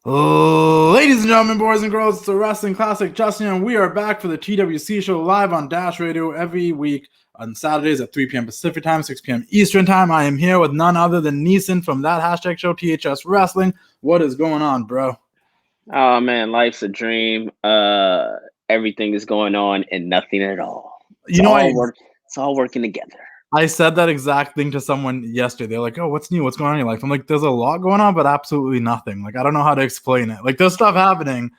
Ladies and gentlemen, boys and girls, it's a wrestling classic. Justin and we are back for the TWC Show live on Dash Radio every week on Saturdays at 3 p.m. Pacific Time, 6 p.m. Eastern Time. I am here with none other than Neesin from that hashtag show, THS Wrestling. What is going on, bro? Oh man, life's a dream. Everything is going on and nothing at all. It's all working together. I said that exact thing to someone yesterday. They're like, "Oh, what's new? What's going on in your life?" I'm like, "There's a lot going on, but absolutely nothing. Like, I don't know how to explain it. Like, there's stuff happening,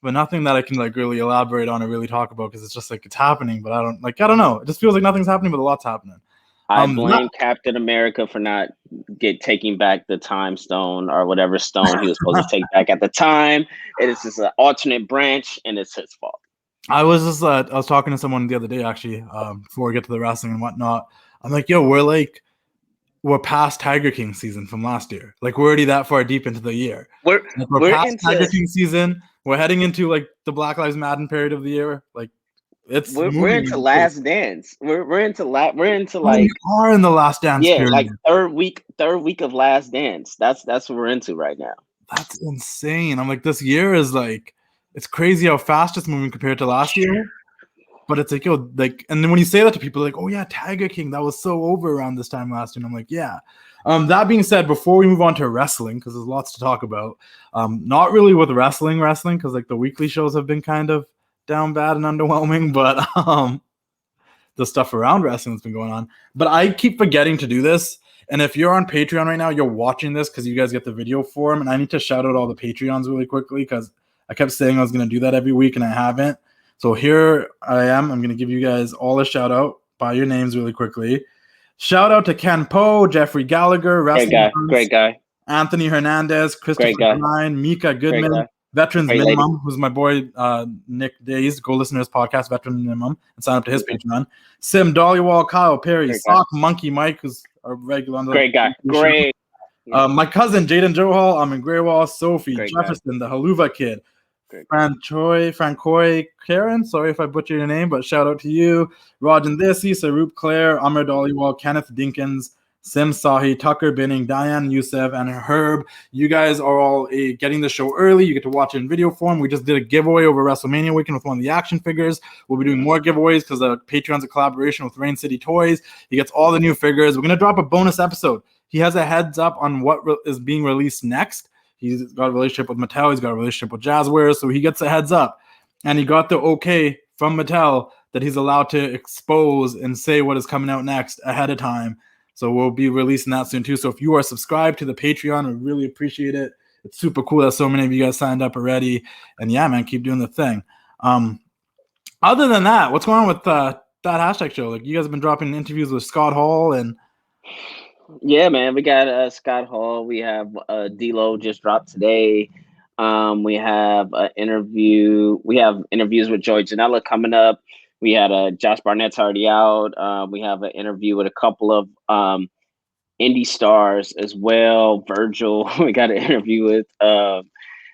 but nothing that I can like really elaborate on or really talk about because it's just like it's happening, but I don't know. It just feels like nothing's happening, but a lot's happening. I blame Captain America for not taking back the time stone or whatever stone he was supposed to take back at the time. It is just an alternate branch, and it's his fault. I was talking to someone the other day actually, before we get to the wrestling and whatnot. I'm like, yo, we're past Tiger King season from last year. Like we're already that far deep into the year. We're past Tiger King season. We're heading into like the Black Lives Matter period of the year. Like we're into Last Dance. We're into like we are in the Last Dance. Yeah, period. Like third week of Last Dance. That's what we're into right now. That's insane. I'm like, this year is like, it's crazy how fast it's moving compared to last year. But it's like, yo, like, and then when you say that to people, like, oh yeah, Tiger King, that was so over around this time last year. And I'm like, yeah. That being said, before we move on to wrestling, because there's lots to talk about, not really with wrestling, because like the weekly shows have been kind of down bad and underwhelming, but the stuff around wrestling has been going on. But I keep forgetting to do this. And if you're on Patreon right now, you're watching this because you guys get the video form. And I need to shout out all the Patreons really quickly because I kept saying I was going to do that every week and I haven't. So here I am. I'm going to give you guys all a shout out by your names really quickly. Shout out to Ken Poe, Jeffrey Gallagher, great guy. Anthony Hernandez, Christopher Ryan, Mika Goodman, Veterans Minimum, who's my boy Nick Days. Go listen to his podcast, Veterans Minimum, and sign up to his Patreon. Sim Dollywall, Kyle Perry, Sock Monkey Mike, who's a regular on the great guy. Great. My cousin Jaden Johal, I'm in Graywall, Sophie, Jefferson, the Haluva Kid, Francoy Karen, sorry if I butchered your name, but shout out to you. Rajan Desi, Sarup Claire, Amr Dollywall, Kenneth Dinkins, Sim Sahi, Tucker Binning, Diane Youssef, and Herb. You guys are all getting the show early. You get to watch it in video form. We just did a giveaway over Wrestlemania weekend with one of the action figures. We'll be doing more giveaways because the Patreon's a collaboration with Rain City Toys. He gets all the new figures. We're going to drop a bonus episode. He has a heads up on what is being released next. He's got a relationship with Mattel. He's got a relationship with Jazzwares. So he gets a heads up. And he got the okay from Mattel that he's allowed to expose and say what is coming out next ahead of time. So we'll be releasing that soon too. So if you are subscribed to the Patreon, we really appreciate it. It's super cool that so many of you guys signed up already. And yeah, man, keep doing the thing. Other than that, what's going on with that hashtag show? Like you guys have been dropping interviews with Scott Hall and... Yeah, man, we got Scott Hall. We have Dhillon just dropped today. We have an interview. We have interviews with Joey Janela coming up. We had Josh Barnett's already out. We have an interview with a couple of indie stars as well. Virgil. We got an interview with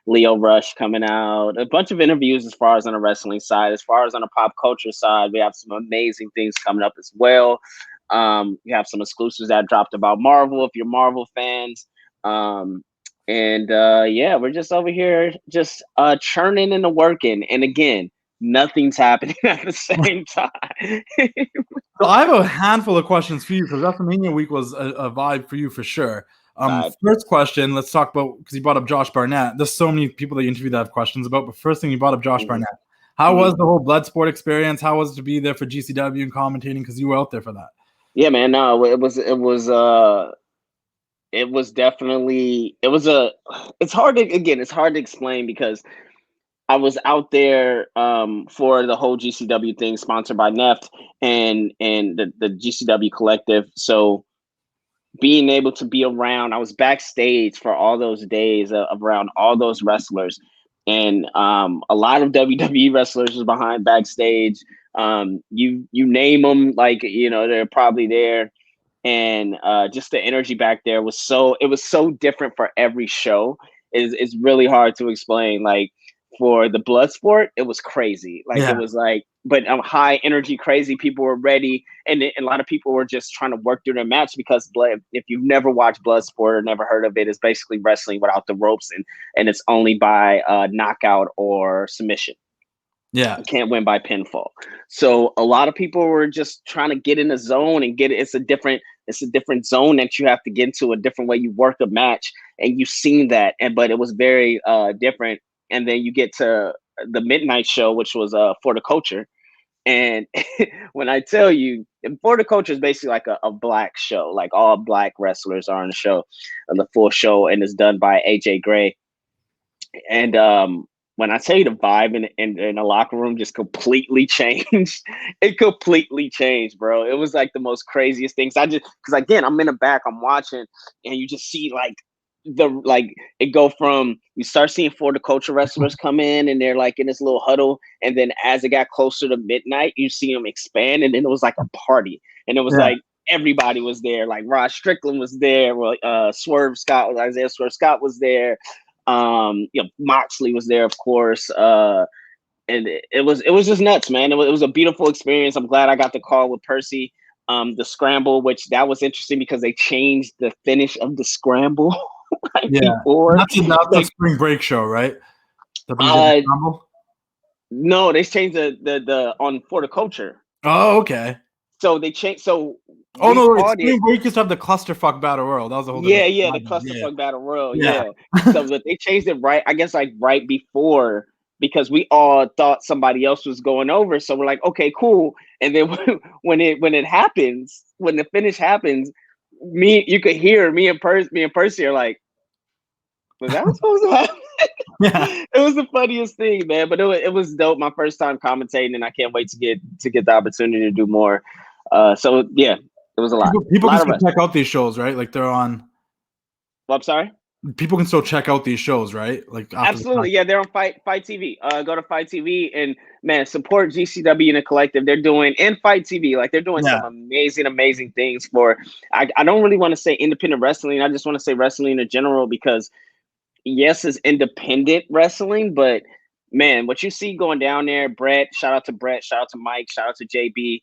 Leo Rush coming out. A bunch of interviews as far as on the wrestling side. As far as on the pop culture side, we have some amazing things coming up as well. You have some exclusives that dropped about Marvel if you're Marvel fans. Yeah, we're just over here just churning and working. And again, nothing's happening at the same time. So I have a handful of questions for you because WrestleMania week was a vibe for you for sure. First question, let's talk about, because you brought up Josh Barnett. There's so many people that you interviewed that have questions about, but first thing you brought up Josh Barnett. How was the whole Bloodsport experience? How was it to be there for GCW and commentating? Because you were out there for that. Yeah, man. No, it's hard to explain because I was out there for the whole GCW thing sponsored by Neft and the GCW collective. So being able to be around, I was backstage for all those days around all those wrestlers. And a lot of WWE wrestlers was behind backstage. You name them, like, they're probably there. And just the energy back there was so different for every show. It's really hard to explain. Like for the Bloodsport, it was crazy. Like it was like but high energy, crazy. People were ready, and a lot of people were just trying to work through their match because if you've never watched Bloodsport or never heard of it, it's basically wrestling without the ropes, and it's only by knockout or submission. Yeah, You can't win by pinfall. So a lot of people were just trying to get in the zone and get it. It's a different zone that you have to get into, a different way you work a match, and you've seen that. But it was very different. And then you get to the midnight show, which was For the Culture. And when I tell you, For the Culture is basically like a black show, like all black wrestlers are on the show, on the full show, and it's done by AJ Gray. And when I say the vibe in the locker room just completely changed, it completely changed, bro. It was like the most craziest things. Because again, I'm in the back, I'm watching, and you just see it go from, you start seeing For the Culture wrestlers come in, and they're like in this little huddle, and then as it got closer to midnight, you see them expand, and then it was like a party, and it was like everybody was there. Like Rod Strickland was there, Isaiah Swerve Scott was there. Moxley was there, of course, and it was just nuts, man. It was a beautiful experience. I'm glad I got the call with Percy. The scramble, which that was interesting because they changed the finish of the scramble before. That's the spring break show, right? The scramble? No, they changed the on For the Culture. Oh, okay. So they changed. So spring break used to have the clusterfuck battle royal. That was a whole the clusterfuck battle royal. Yeah. So but they changed it right before, because we all thought somebody else was going over. So we're like, okay, cool. And then when it happens, when the finish happens, you could hear me and Percy are like, was that supposed to happen? Yeah. It was the funniest thing, man. But it was dope. My first time commentating, and I can't wait to get the opportunity to do more. So yeah, it was a lot. People can still check out these shows, right? Like they're on. Well, I'm sorry. People can still check out these shows, right? Like absolutely, yeah. They're on Fight TV. Go to Fight TV and man, support GCW and the collective. They're doing Fight TV. Like they're doing some amazing things for. I don't really want to say independent wrestling. I just want to say wrestling in general, because yes, it's independent wrestling, but man, what you see going down there, Brett, shout out to Brett, shout out to Mike, shout out to JB.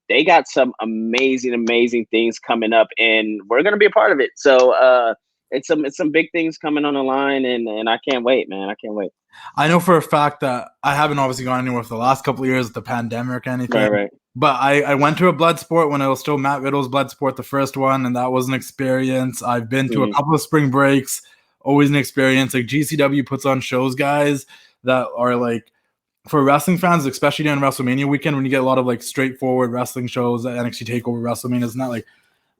They got some amazing things coming up, and we're gonna be a part of it. So it's some big things coming on the line, and I can't wait, man. I can't wait. I know for a fact that I haven't obviously gone anywhere for the last couple of years with the pandemic or anything. Right. But I went to a Bloodsport when it was still Matt Riddle's Bloodsport, the first one, and that was an experience. I've been to a couple of spring breaks, always an experience. Like GCW puts on shows, guys, that are like, for wrestling fans, especially during WrestleMania weekend, when you get a lot of like straightforward wrestling shows, that NXT TakeOver WrestleMania, it's not like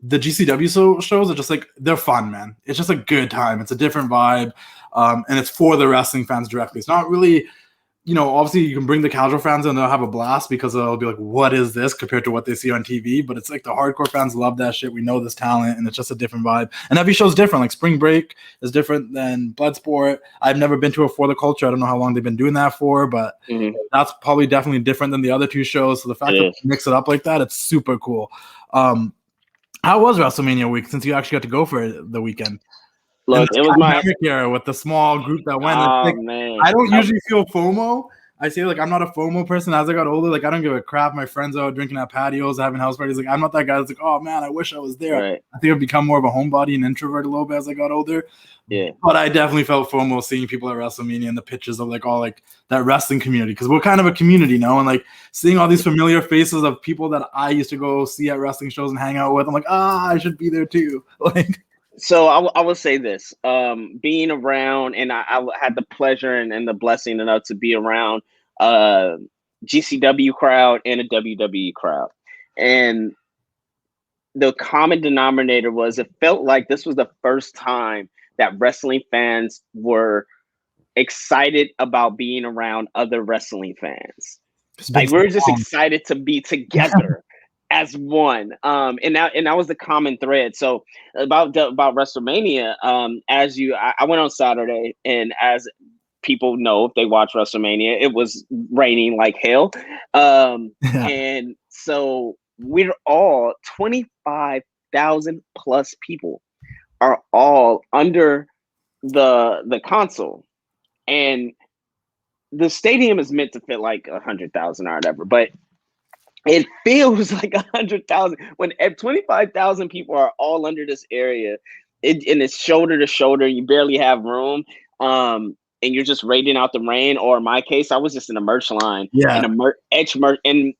the GCW shows are just like, they're fun, man. It's just a good time. It's a different vibe. And it's for the wrestling fans directly. It's not really, obviously you can bring the casual fans and they'll have a blast because they'll be like, what is this compared to what they see on TV? But it's like the hardcore fans love that shit. We know this talent, and it's just a different vibe. And every show's different. Like Spring Break is different than Bloodsport. I've never been to a For the Culture. I don't know how long they've been doing that for, but that's probably definitely different than the other two shows. So the fact that they mix it up like that, it's super cool. How was WrestleMania week, since you actually got to go for it the weekend? Look, it was my era with the small group that went. Man. I don't usually feel FOMO. I say like I'm not a FOMO person. As I got older, like I don't give a crap. My friends out drinking at patios, having house parties. Like I'm not that guy that's like, oh man, I wish I was there. Right. I think I've become more of a homebody and introvert a little bit as I got older. Yeah. But I definitely felt FOMO seeing people at WrestleMania and the pictures of like all like that wrestling community, because we're kind of a community now, and like seeing all these familiar faces of people that I used to go see at wrestling shows and hang out with. I'm like, I should be there too. Like. So I will say this, being around, and I had the pleasure and the blessing enough to be around GCW crowd and a WWE crowd. And the common denominator was, it felt like this was the first time that wrestling fans were excited about being around other wrestling fans. Like we were just excited to be together. As one, and that was the common thread. So about WrestleMania, I went on Saturday, and as people know, if they watch WrestleMania, it was raining like hell, and so we're all 25,000 plus people are all under the console, and the stadium is meant to fit like 100,000 or whatever, but it feels like 100,000 when 25,000 people are all under this area. And it's shoulder to shoulder. You barely have room. And you're just raiding out the rain. Or in my case, I was just in a merch line. Yeah. And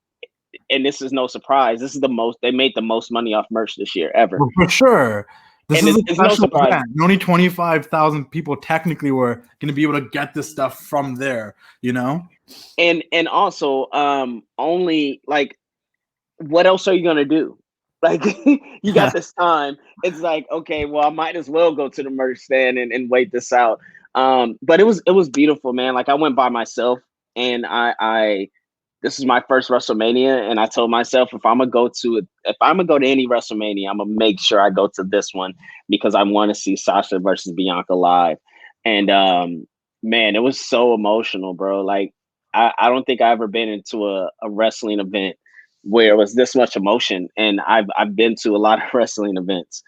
and this is no surprise. This is they made the most money off merch this year ever. Well, for sure. This is it's no surprise. Event. Only 25,000 people technically were going to be able to get this stuff from there, you know? And also, only like, what else are you going to do? Like, you got this time. It's like, okay, well, I might as well go to the merch stand and wait this out. But it was beautiful, man. Like, I went by myself, and this is my first WrestleMania, and I told myself if I'm gonna go to any WrestleMania, I'm gonna make sure I go to this one because I want to see Sasha versus Bianca live. And man, it was so emotional, bro. Like, I don't think I ever been into a wrestling event where it was this much emotion, and I've been to a lot of wrestling events.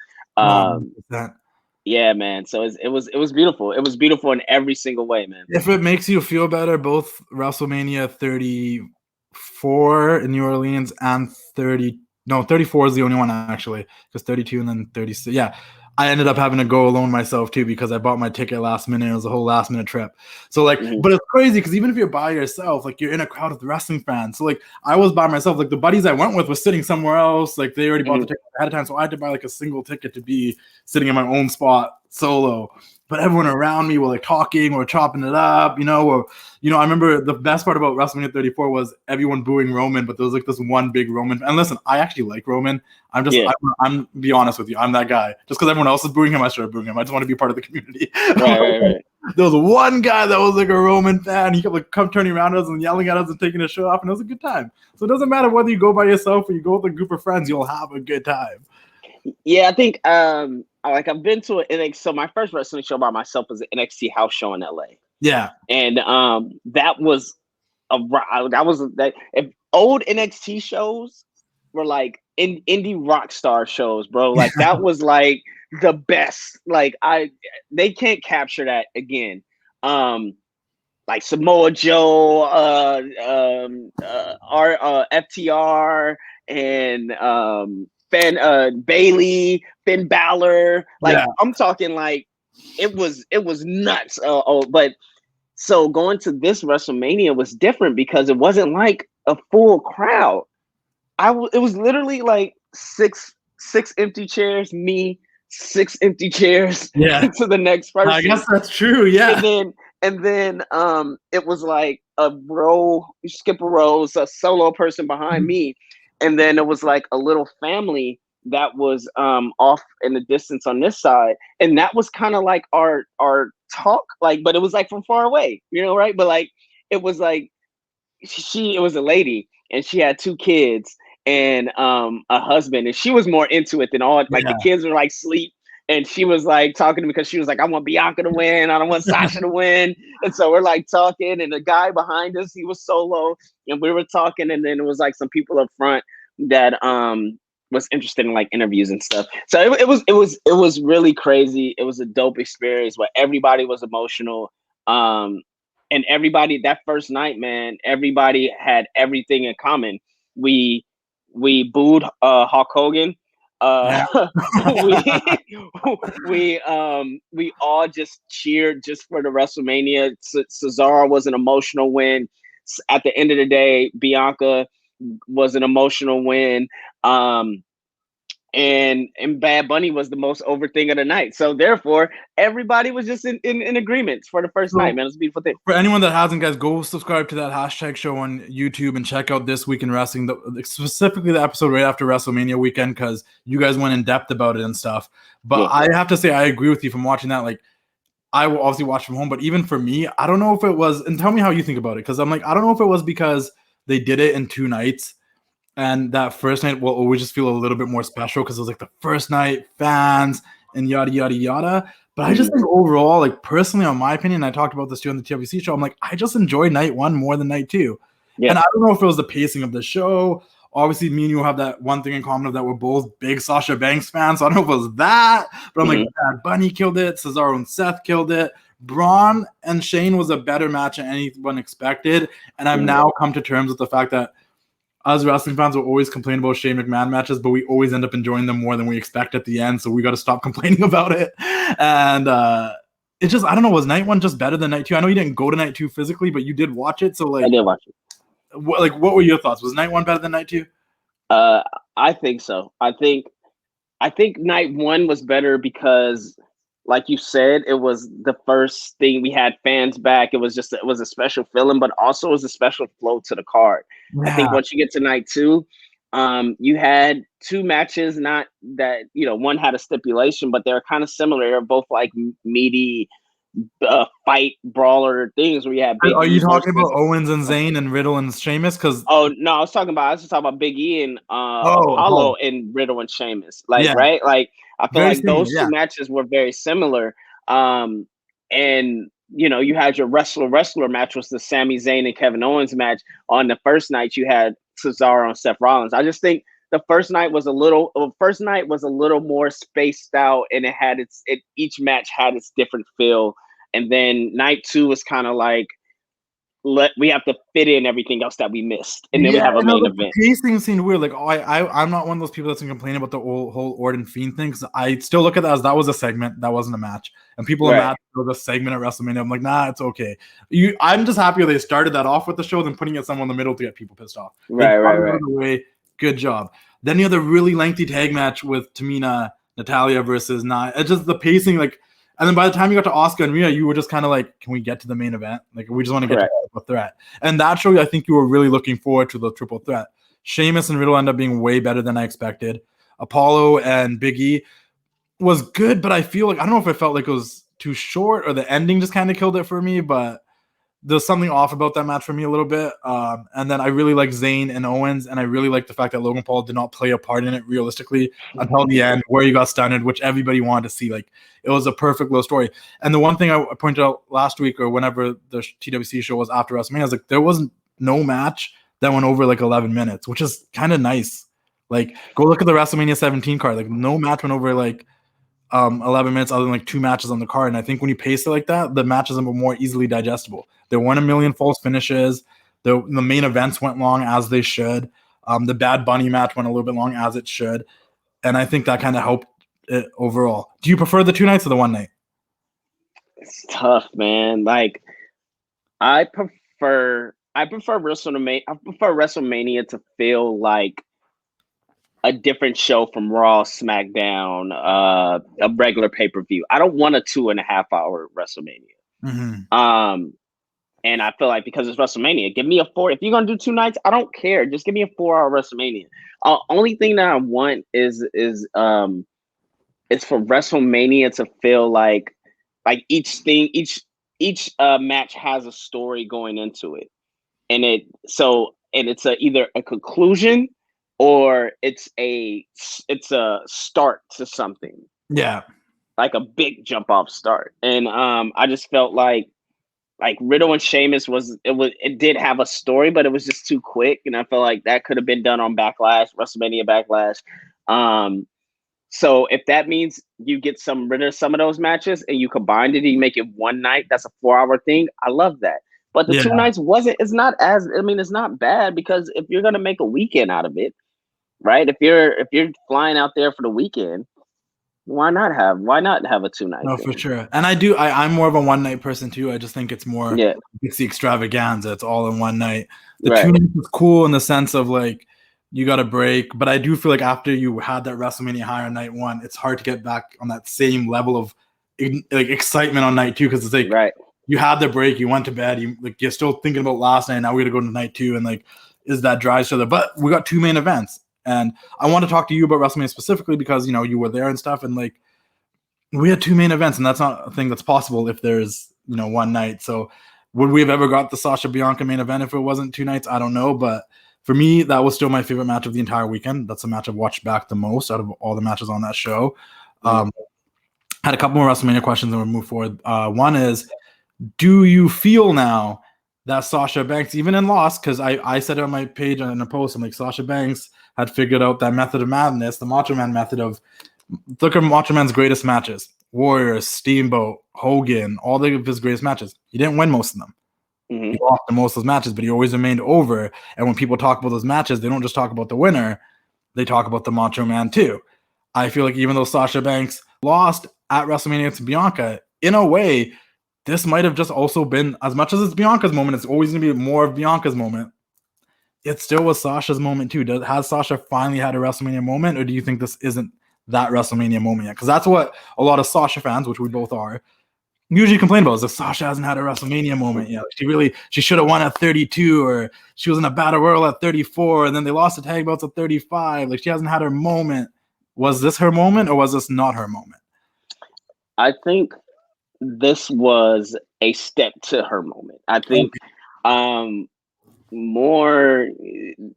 Yeah, man. So it was beautiful. It was beautiful in every single way, man. If it makes you feel better, both WrestleMania 34 in New Orleans and 34 is the only one actually, because 32 and then 36. Yeah, I ended up having to go alone myself too because I bought my ticket last minute. It was a whole last minute trip. So like, but it's crazy because even if you're by yourself, like you're in a crowd of wrestling fans. So like I was by myself. Like the buddies I went with was sitting somewhere else. Like they already bought the ticket ahead of time, so I had to buy like a single ticket to be sitting in my own spot solo. But everyone around me were like talking or chopping it up, I remember the best part about WrestleMania 34 was everyone booing Roman, but there was like this one big Roman. And listen, I actually like Roman. I'm be honest with you, I'm that guy. Just because everyone else is booing him, I started booing him. I just want to be part of the community. Right. There was one guy that was like a Roman fan. He kept like turning around at us and yelling at us and taking his shirt off, and it was a good time. So it doesn't matter whether you go by yourself or you go with a group of friends, you'll have a good time. Yeah, I think like I've been to an so my first wrestling show by myself was an NXT house show in LA. Yeah. And that was if old NXT shows were like indie rock star shows, bro. Like that was like the best. Like they can't capture that again. Like Samoa Joe, FTR, and Bailey, Finn Balor, I'm talking like it was nuts. But so going to this WrestleMania was different because it wasn't like a full crowd. It was literally like six empty chairs, me, 6 empty chairs to the next person. I guess that's true. Yeah. And then it was like a row, you skip a row, so a solo person behind me. And then it was like a little family that was off in the distance on this side. And that was kind of like our talk, like, but it was like from far away, right? But like, it was like, it was a lady and she had 2 kids and a husband. And she was more into it than all, like the kids were like asleep. And she was like talking to me because she was like, I want Bianca to win. I don't want Sasha to win. And so we're like talking, and the guy behind us, he was solo, and we were talking. And then it was like some people up front that was interested in like interviews and stuff. So it was really crazy. It was a dope experience where everybody was emotional. And everybody that first night, man, everybody had everything in common. We booed Hulk Hogan. We all just cheered just for the WrestleMania. Cesaro was an emotional win. At the end of the day, Bianca was an emotional win. And Bad Bunny was the most over thing of the night. So therefore, everybody was just in agreement for the first night, man. It was a beautiful thing. For anyone that hasn't, guys, go subscribe to that hashtag show on YouTube and check out This Week in Wrestling, specifically the episode right after WrestleMania weekend, because you guys went in depth about it and stuff. But I have to say, I agree with you from watching that. Like, I will obviously watch from home, but even for me, I don't know if it was, and tell me how you think about it, because I'm like, I don't know if it was because they did it in 2 nights. And that first night will always just feel a little bit more special because it was like the first night, fans, and yada, yada, yada. But I just think overall, like personally, on my opinion, I talked about this too on the TWC show, I'm like, I just enjoyed night 1 more than night 2. Yeah. And I don't know if it was the pacing of the show Obviously, me and you have that one thing in common of that we're both big Sasha Banks fans. So I don't know if it was that, but I'm like, Bad Bunny killed it. Cesaro and Seth killed it. Braun and Shane was a better match than anyone expected. And I've now come to terms with the fact that us wrestling fans will always complain about Shane McMahon matches, but we always end up enjoying them more than we expect at the end. So we got to stop complaining about it. And it just, I don't know, was night one just better than night two? I know you didn't go to night two physically, but you did watch it. So like, I did watch it. What were your thoughts? Was night one better than night two? I think so. I think night one was better because, like you said, it was the first thing we had fans back. It was a special feeling, but also it was a special flow to the card. Yeah. I think once you get to night two, you had two matches, not that, one had a stipulation, but they're kind of similar. They're both like meaty fight brawler things where you have Big Are you talking about Owens and Zayn and Riddle and Sheamus? Because no, I was just talking about Big E and Apollo and Riddle and Sheamus. Right? Like I feel like those two matches were very similar. And you had your wrestler match was the Sami Zayn and Kevin Owens match. On the first night, you had Cesaro and Seth Rollins. I just think the first night was a little more spaced out, and each match had its different feel. And then night two was kind of like, we have to fit in everything else that we missed, and then we have a main event. The pacing seemed weird. Like, I'm not one of those people that's complaining about the whole Orton Fiend thing. Cause I still look at that as that was a segment, that wasn't a match, and people are mad it was a segment at WrestleMania. I'm like, nah, it's okay. I'm just happy they started that off with the show than putting it somewhere in the middle to get people pissed off. Right. Good job. Then you had the really lengthy tag match with Tamina, Natalia versus Nia. It's just the pacing, like. And then by the time you got to Asuka and Rhea, you were just kind of like, can we get to the main event? Like, we just want to get to the triple threat. And that show, I think you were really looking forward to the triple threat. Sheamus and Riddle ended up being way better than I expected. Apollo and Big E was good, but I feel like, I don't know if it felt like it was too short or the ending just kind of killed it for me, but there's something off about that match for me a little bit. And then I really like Zayn and Owens, and I really like the fact that Logan Paul did not play a part in it realistically until the end where he got stunned, which everybody wanted to see. Like, it was a perfect little story. And the one thing I pointed out last week or whenever the TWC show was after WrestleMania, I was like, there wasn't no match that went over like 11 minutes, which is kind of nice. Like, go look at the WrestleMania 17 card. Like, no match went over like 11 minutes other than like two matches on the card. And I think when you pace it like that, the matches are more easily digestible. There weren't a million false finishes. The main events went long as they should. The Bad Bunny match went a little bit long as it should. And I think that kind of helped it overall. Do you prefer the 2 nights or the 1 night? It's tough, man. Like, I prefer WrestleMania. I prefer WrestleMania to feel like a different show from Raw, SmackDown, a regular pay-per-view. I don't want a 2.5-hour WrestleMania. Mm-hmm. And I feel like because it's WrestleMania, give me a 4. If you're gonna do 2 nights, I don't care. Just give me a 4-hour WrestleMania. Only thing that I want is for WrestleMania to feel like each match has a story going into it, and it's either a conclusion or it's a start to something. Yeah, like a big jump off start. And I just felt like Riddle and Sheamus it did have a story, but it was just too quick, and I felt like that could have been done on WrestleMania Backlash. So if that means you get rid of some of those matches and you combined it and you make it 1 night, that's a 4-hour thing. I love that. But the 2 nights it's not bad, because if you're gonna make a weekend out of it, right? If you're flying out there for the weekend, why not have a 2 night? No, for sure. And I'm more of a 1 night person too. I just think it's more, it's the extravaganza. It's all in 1 night. The 2 nights is cool in the sense of like, you got a break, but I do feel like after you had that WrestleMania high on night 1, it's hard to get back on that same level of like excitement on night 2, because it's like you had the break, you went to bed, you're still thinking about last night. Now we're gonna go to night 2, and like, is that drive still there? But we got 2 main events, and I want to talk to you about WrestleMania specifically because you were there and stuff, and like we had 2 main events, and that's not a thing that's possible if there's 1 night. So would we have ever got the Sasha Bianca main event if it wasn't 2 nights? I don't know, but for me, that was still my favorite match of the entire weekend. That's the match I've watched back the most out of all the matches on that show. Had a couple more WrestleMania questions and we'll move forward. One is, do you feel now that Sasha Banks, even in loss, because I said it on my page in a post, I'm like, Sasha Banks had figured out that method of madness, the Macho Man method of, look at Macho Man's greatest matches. Warriors, Steamboat, Hogan, all of his greatest matches. He didn't win most of them. Mm-hmm. He lost in most of those matches, but he always remained over. And when people talk about those matches, they don't just talk about the winner, they talk about the Macho Man too. I feel like even though Sasha Banks lost at WrestleMania to Bianca, in a way, this might have just also been, as much as it's Bianca's moment, it's always going to be more of Bianca's moment. It still was Sasha's moment too. Has Sasha finally had a WrestleMania moment, or do you think this isn't that WrestleMania moment yet? Because that's what a lot of Sasha fans, which we both are, usually complain about, is that Sasha hasn't had a WrestleMania moment yet. She should have won at 32, or she was in a battle royal at 34, and then they lost the tag belts at 35. Like, she hasn't had her moment. Was this her moment, or was this not her moment? I think this was a step to her moment. I think more,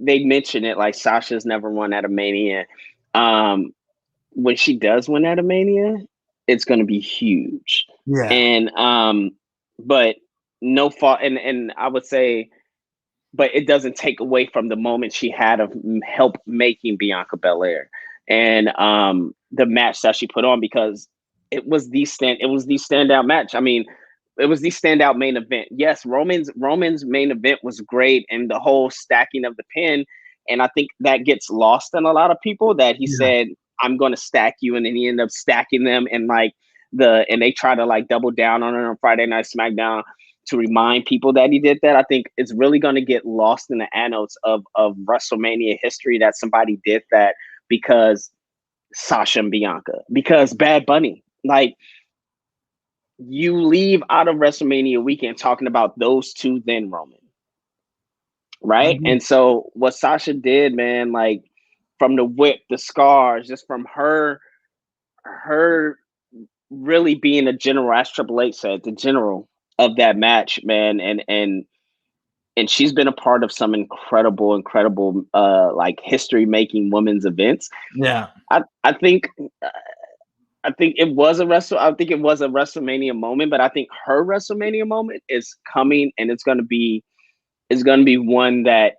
they mention it like Sasha's never won at a Mania. When she does win at a Mania, it's going to be huge. Yeah. And but no fault, and I would say, but it doesn't take away from the moment she had of help making Bianca Belair and the match that she put on, because it was the standout match. I mean, it was the standout main event. Yes, Roman's main event was great, and the whole stacking of the pin. And I think that gets lost in a lot of people, that he said, I'm going to stack you. And then he ended up stacking them. And and they try to like double down on it on Friday Night SmackDown to remind people that he did that. I think it's really going to get lost in the annals of WrestleMania history that somebody did that, because Sasha and Bianca, because Bad Bunny, like, you leave out of WrestleMania weekend talking about those two, then Roman, right? Mm-hmm. And so what Sasha did, man, like, from the whip, the scars, just from her really being a general, as Triple H said, the general of that match, man, and she's been a part of some incredible like history making women's events. Yeah. I think it was a WrestleMania moment, but I think her WrestleMania moment is coming, and it's gonna be one that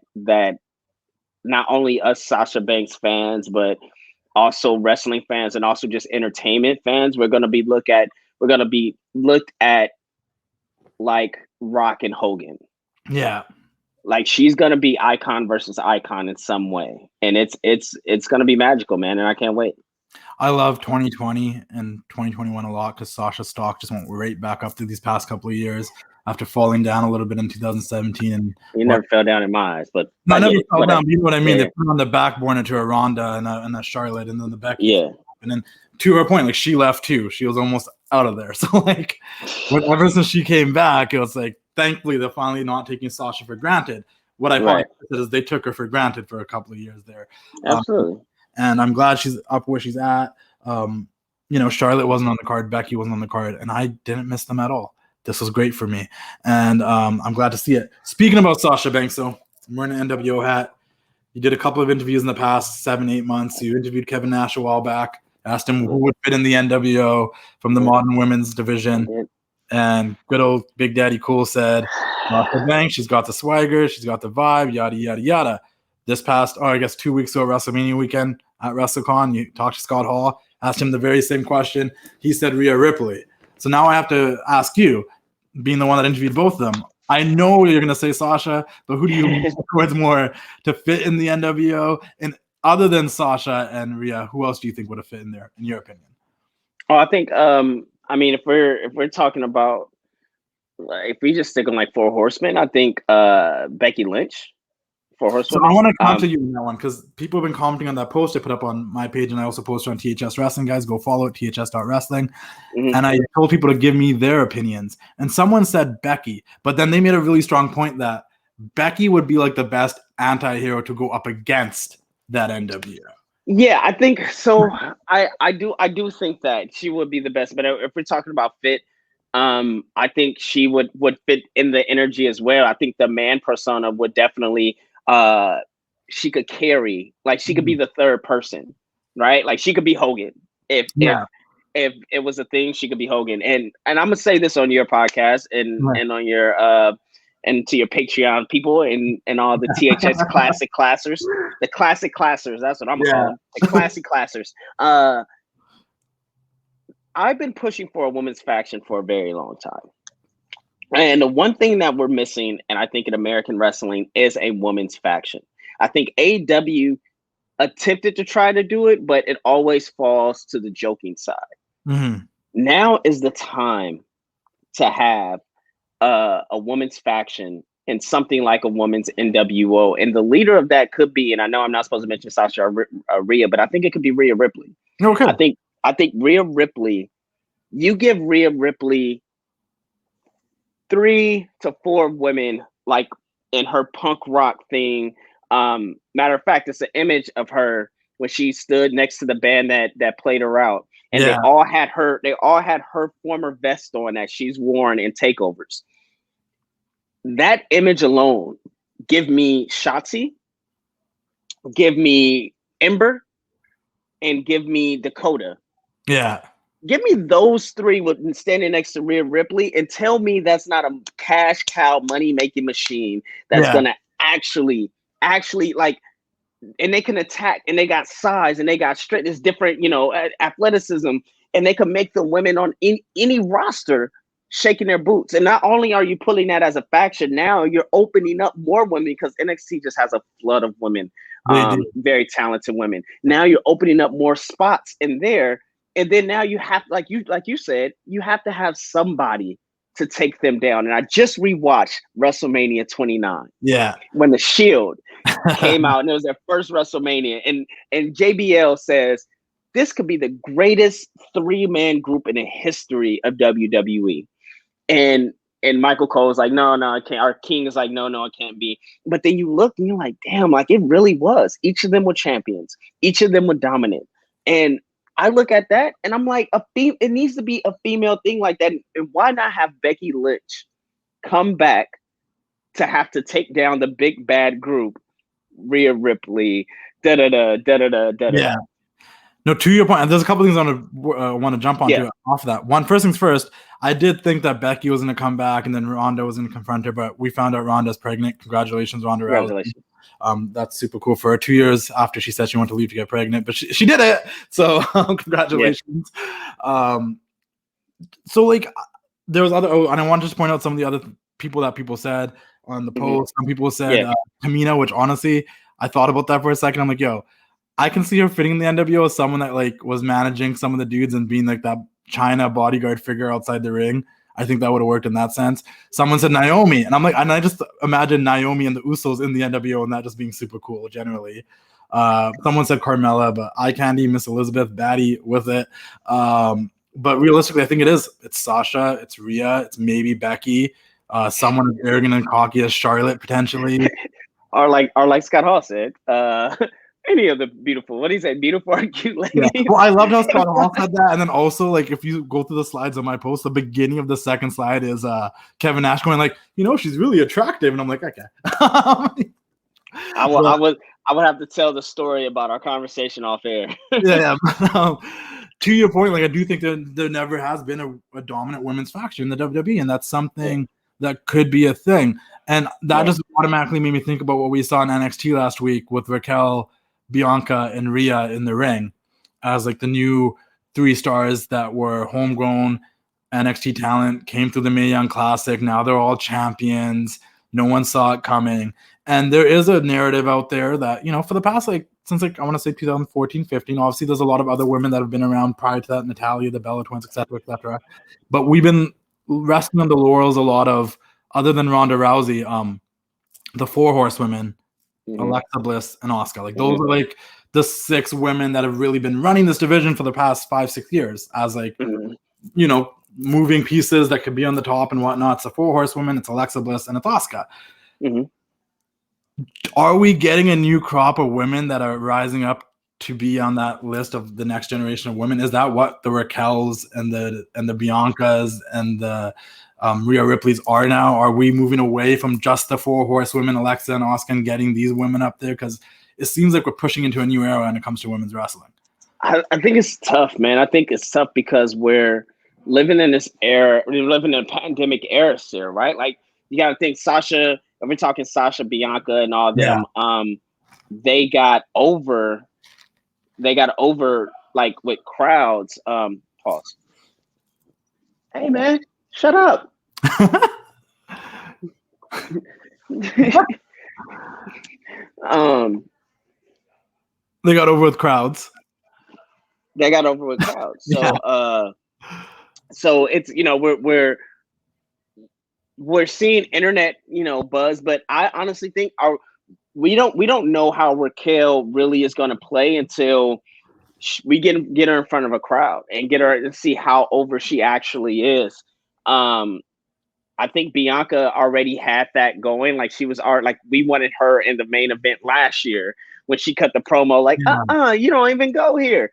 not only us Sasha Banks fans, but also wrestling fans and also just entertainment fans, we're gonna be looked at like Rock and Hogan. Yeah. Like, she's gonna be icon versus icon in some way, and it's gonna be magical, man, and I can't wait. I love 2020 and 2021 a lot, because Sasha's stock just went right back up through these past couple of years after falling down a little bit in 2017. And you never fell down in my eyes, but I never fell down. You know what I mean? Yeah. They put on the back burner to a Ronda and a Charlotte, and then the Becky. Yeah. And then, to her point, like, she left too. She was almost out of there. So, like, ever since she came back, it was like, thankfully, they're finally not taking Sasha for granted. What I probably said is they took her for granted for a couple of years there. Absolutely. And I'm glad she's up where she's at. Charlotte wasn't on the card, Becky wasn't on the card, and I didn't miss them at all. This was great for me, and I'm glad to see it. Speaking about Sasha Banks, though, I'm wearing an NWO hat. You did a couple of interviews in the past 7-8 months. You interviewed Kevin Nash a while back, asked him who would fit in the NWO from the modern women's division, and good old Big Daddy Cool said, Sasha Banks, she's got the swagger, she's got the vibe, yada, yada, yada. This past, 2 weeks ago, WrestleMania weekend at WrestleCon, you talked to Scott Hall, asked him the very same question. He said Rhea Ripley. So now I have to ask you, being the one that interviewed both of them, I know you're going to say Sasha, but who do you look towards more to fit in the NWO? And other than Sasha and Rhea, who else do you think would have fit in there, in your opinion? Oh, I think, I mean, if we're talking about, if we just stick on like Four Horsemen, I think Becky Lynch. So I want to come to you on that one, because people have been commenting on that post I put up on my page, and I also posted on THS Wrestling. Guys, go follow it, THS.Wrestling. Mm-hmm. And I told people to give me their opinions. And someone said Becky, but then they made a really strong point that Becky would be like the best anti-hero to go up against that NWO. Yeah, I think so. I do think that she would be the best, but if we're talking about fit, I think she would fit in the energy as well. I think the man persona would definitely she could carry, like, she could be the third person, right? Like, she could be Hogan if it was a thing. She could be Hogan, and I'm gonna say this on your podcast and on your and to your Patreon people and all the THS classic classers, the classic classers. That's what I'm gonna call them, the classic classers. I've been pushing for a women's faction for a very long time. And the one thing that we're missing, and I think in American wrestling, is a women's faction. I think AEW attempted to try to do it, but it always falls to the joking side. Mm-hmm. Now is the time to have a women's faction and something like a women's NWO. And the leader of that could be, and I know I'm not supposed to mention Sasha or Rhea, but I think it could be Rhea Ripley. Okay. I think Rhea Ripley, you give Rhea Ripley 3 to 4 women like in her punk rock thing. Matter of fact, it's an image of her when she stood next to the band that played her out. And they all had her former vest on that she's worn in takeovers. That image alone, give me Shotzi, give me Ember, and give me Dakota. Yeah. Give me those 3 standing next to Rhea Ripley and tell me that's not a cash cow money-making machine that's gonna actually like, and they can attack, and they got size, and they got strength. There's different, athleticism, and they can make the women on any roster shaking their boots. And not only are you pulling that as a faction, now you're opening up more women because NXT just has a flood of women, very talented women. Now you're opening up more spots in there. And then now you have, like you said, you have to have somebody to take them down. And I just rewatched WrestleMania 29. Yeah. When the Shield came out, and it was their first WrestleMania. And JBL says, this could be the greatest 3-man group in the history of WWE. And Michael Cole is like, no, it can't. Our King is like, no, it can't be. But then you look and you're like, damn, like it really was. Each of them were champions. Each of them were dominant. And I look at that and I'm like, it needs to be a female thing like that. And why not have Becky Lynch come back to have to take down the big bad group, Rhea Ripley, Yeah. No, to your point, and there's a couple things I want to jump onto off of that. First things first, I did think that Becky was going to come back and then Ronda was going to confront her, but we found out Ronda's pregnant. Congratulations, Ronda Rousey. That's super cool for her. 2 years after she said she wanted to leave to get pregnant, but she did it. So congratulations. Yeah. So like there was other, and I wanted to point out some of the other people that people said on the post. Some people said Tamina, which honestly, I thought about that for a second. I'm like, yo, I can see her fitting in the NWO as someone that like was managing some of the dudes and being like that China bodyguard figure outside the ring. I think that would have worked in that sense. Someone said Naomi, and I'm like, and I just imagine Naomi and the Usos in the NWO and that just being super cool generally. Someone said Carmella, but Eye Candy, Miss Elizabeth, Batty with it. But realistically, I think it's Sasha, it's Rhea, it's maybe Becky, someone as arrogant and cocky as Charlotte potentially. or like Scott Hall said, any of the beautiful, what do you say, beautiful and cute ladies? Yeah. Well, I loved how Scott Hall said that. And then also, like, if you go through the slides on my post, the beginning of the second slide is Kevin Nash going like, she's really attractive. And I'm like, okay. I would have to tell the story about our conversation off air. Yeah. To your point, like, I do think there never has been a dominant women's faction in the WWE. And that's something that could be a thing. And that just automatically made me think about what we saw in NXT last week with Raquel, Bianca, and Rhea in the ring as like the new 3 stars that were homegrown NXT talent, came through the Mae Young Classic. Now they're all champions. No one saw it coming. And there is a narrative out there that, for the past, since I want to say 2014, 15, obviously there's a lot of other women that have been around prior to that, Natalya, the Bella Twins, et cetera. But we've been resting on the laurels a lot of, other than Ronda Rousey, the 4 horsewomen, Alexa Bliss and Asuka. Like those are like the 6 women that have really been running this division for the past 5-6 years as like, moving pieces that could be on the top and whatnot. It's the 4 horsewomen, it's Alexa Bliss, and it's Asuka. Are we getting a new crop of women that are rising up to be on that list of the next generation of women? Is that what the Raquels and the Biancas and the Rhea Ripley's are now? Are we moving away from just the 4 horsewomen, Alexa and Asuka, and getting these women up there? Because it seems like we're pushing into a new era when it comes to women's wrestling. I think it's tough, man. I think it's tough because we're living in this era. We're living in a pandemic era still, right? Like you got to think Sasha. If we're talking Sasha, Bianca, and all them, they got over. They got over like with crowds. Pause. Hey man, shut up. They got over with crowds. They got over with crowds. So so it's, you know, we're seeing internet, you know, buzz, but I honestly think we don't know how Raquel really is going to play until we get her in front of a crowd and get her to see how over she actually is. I think Bianca already had that going. Like she was like we wanted her in the main event last year when she cut the promo. Like, you don't even go here.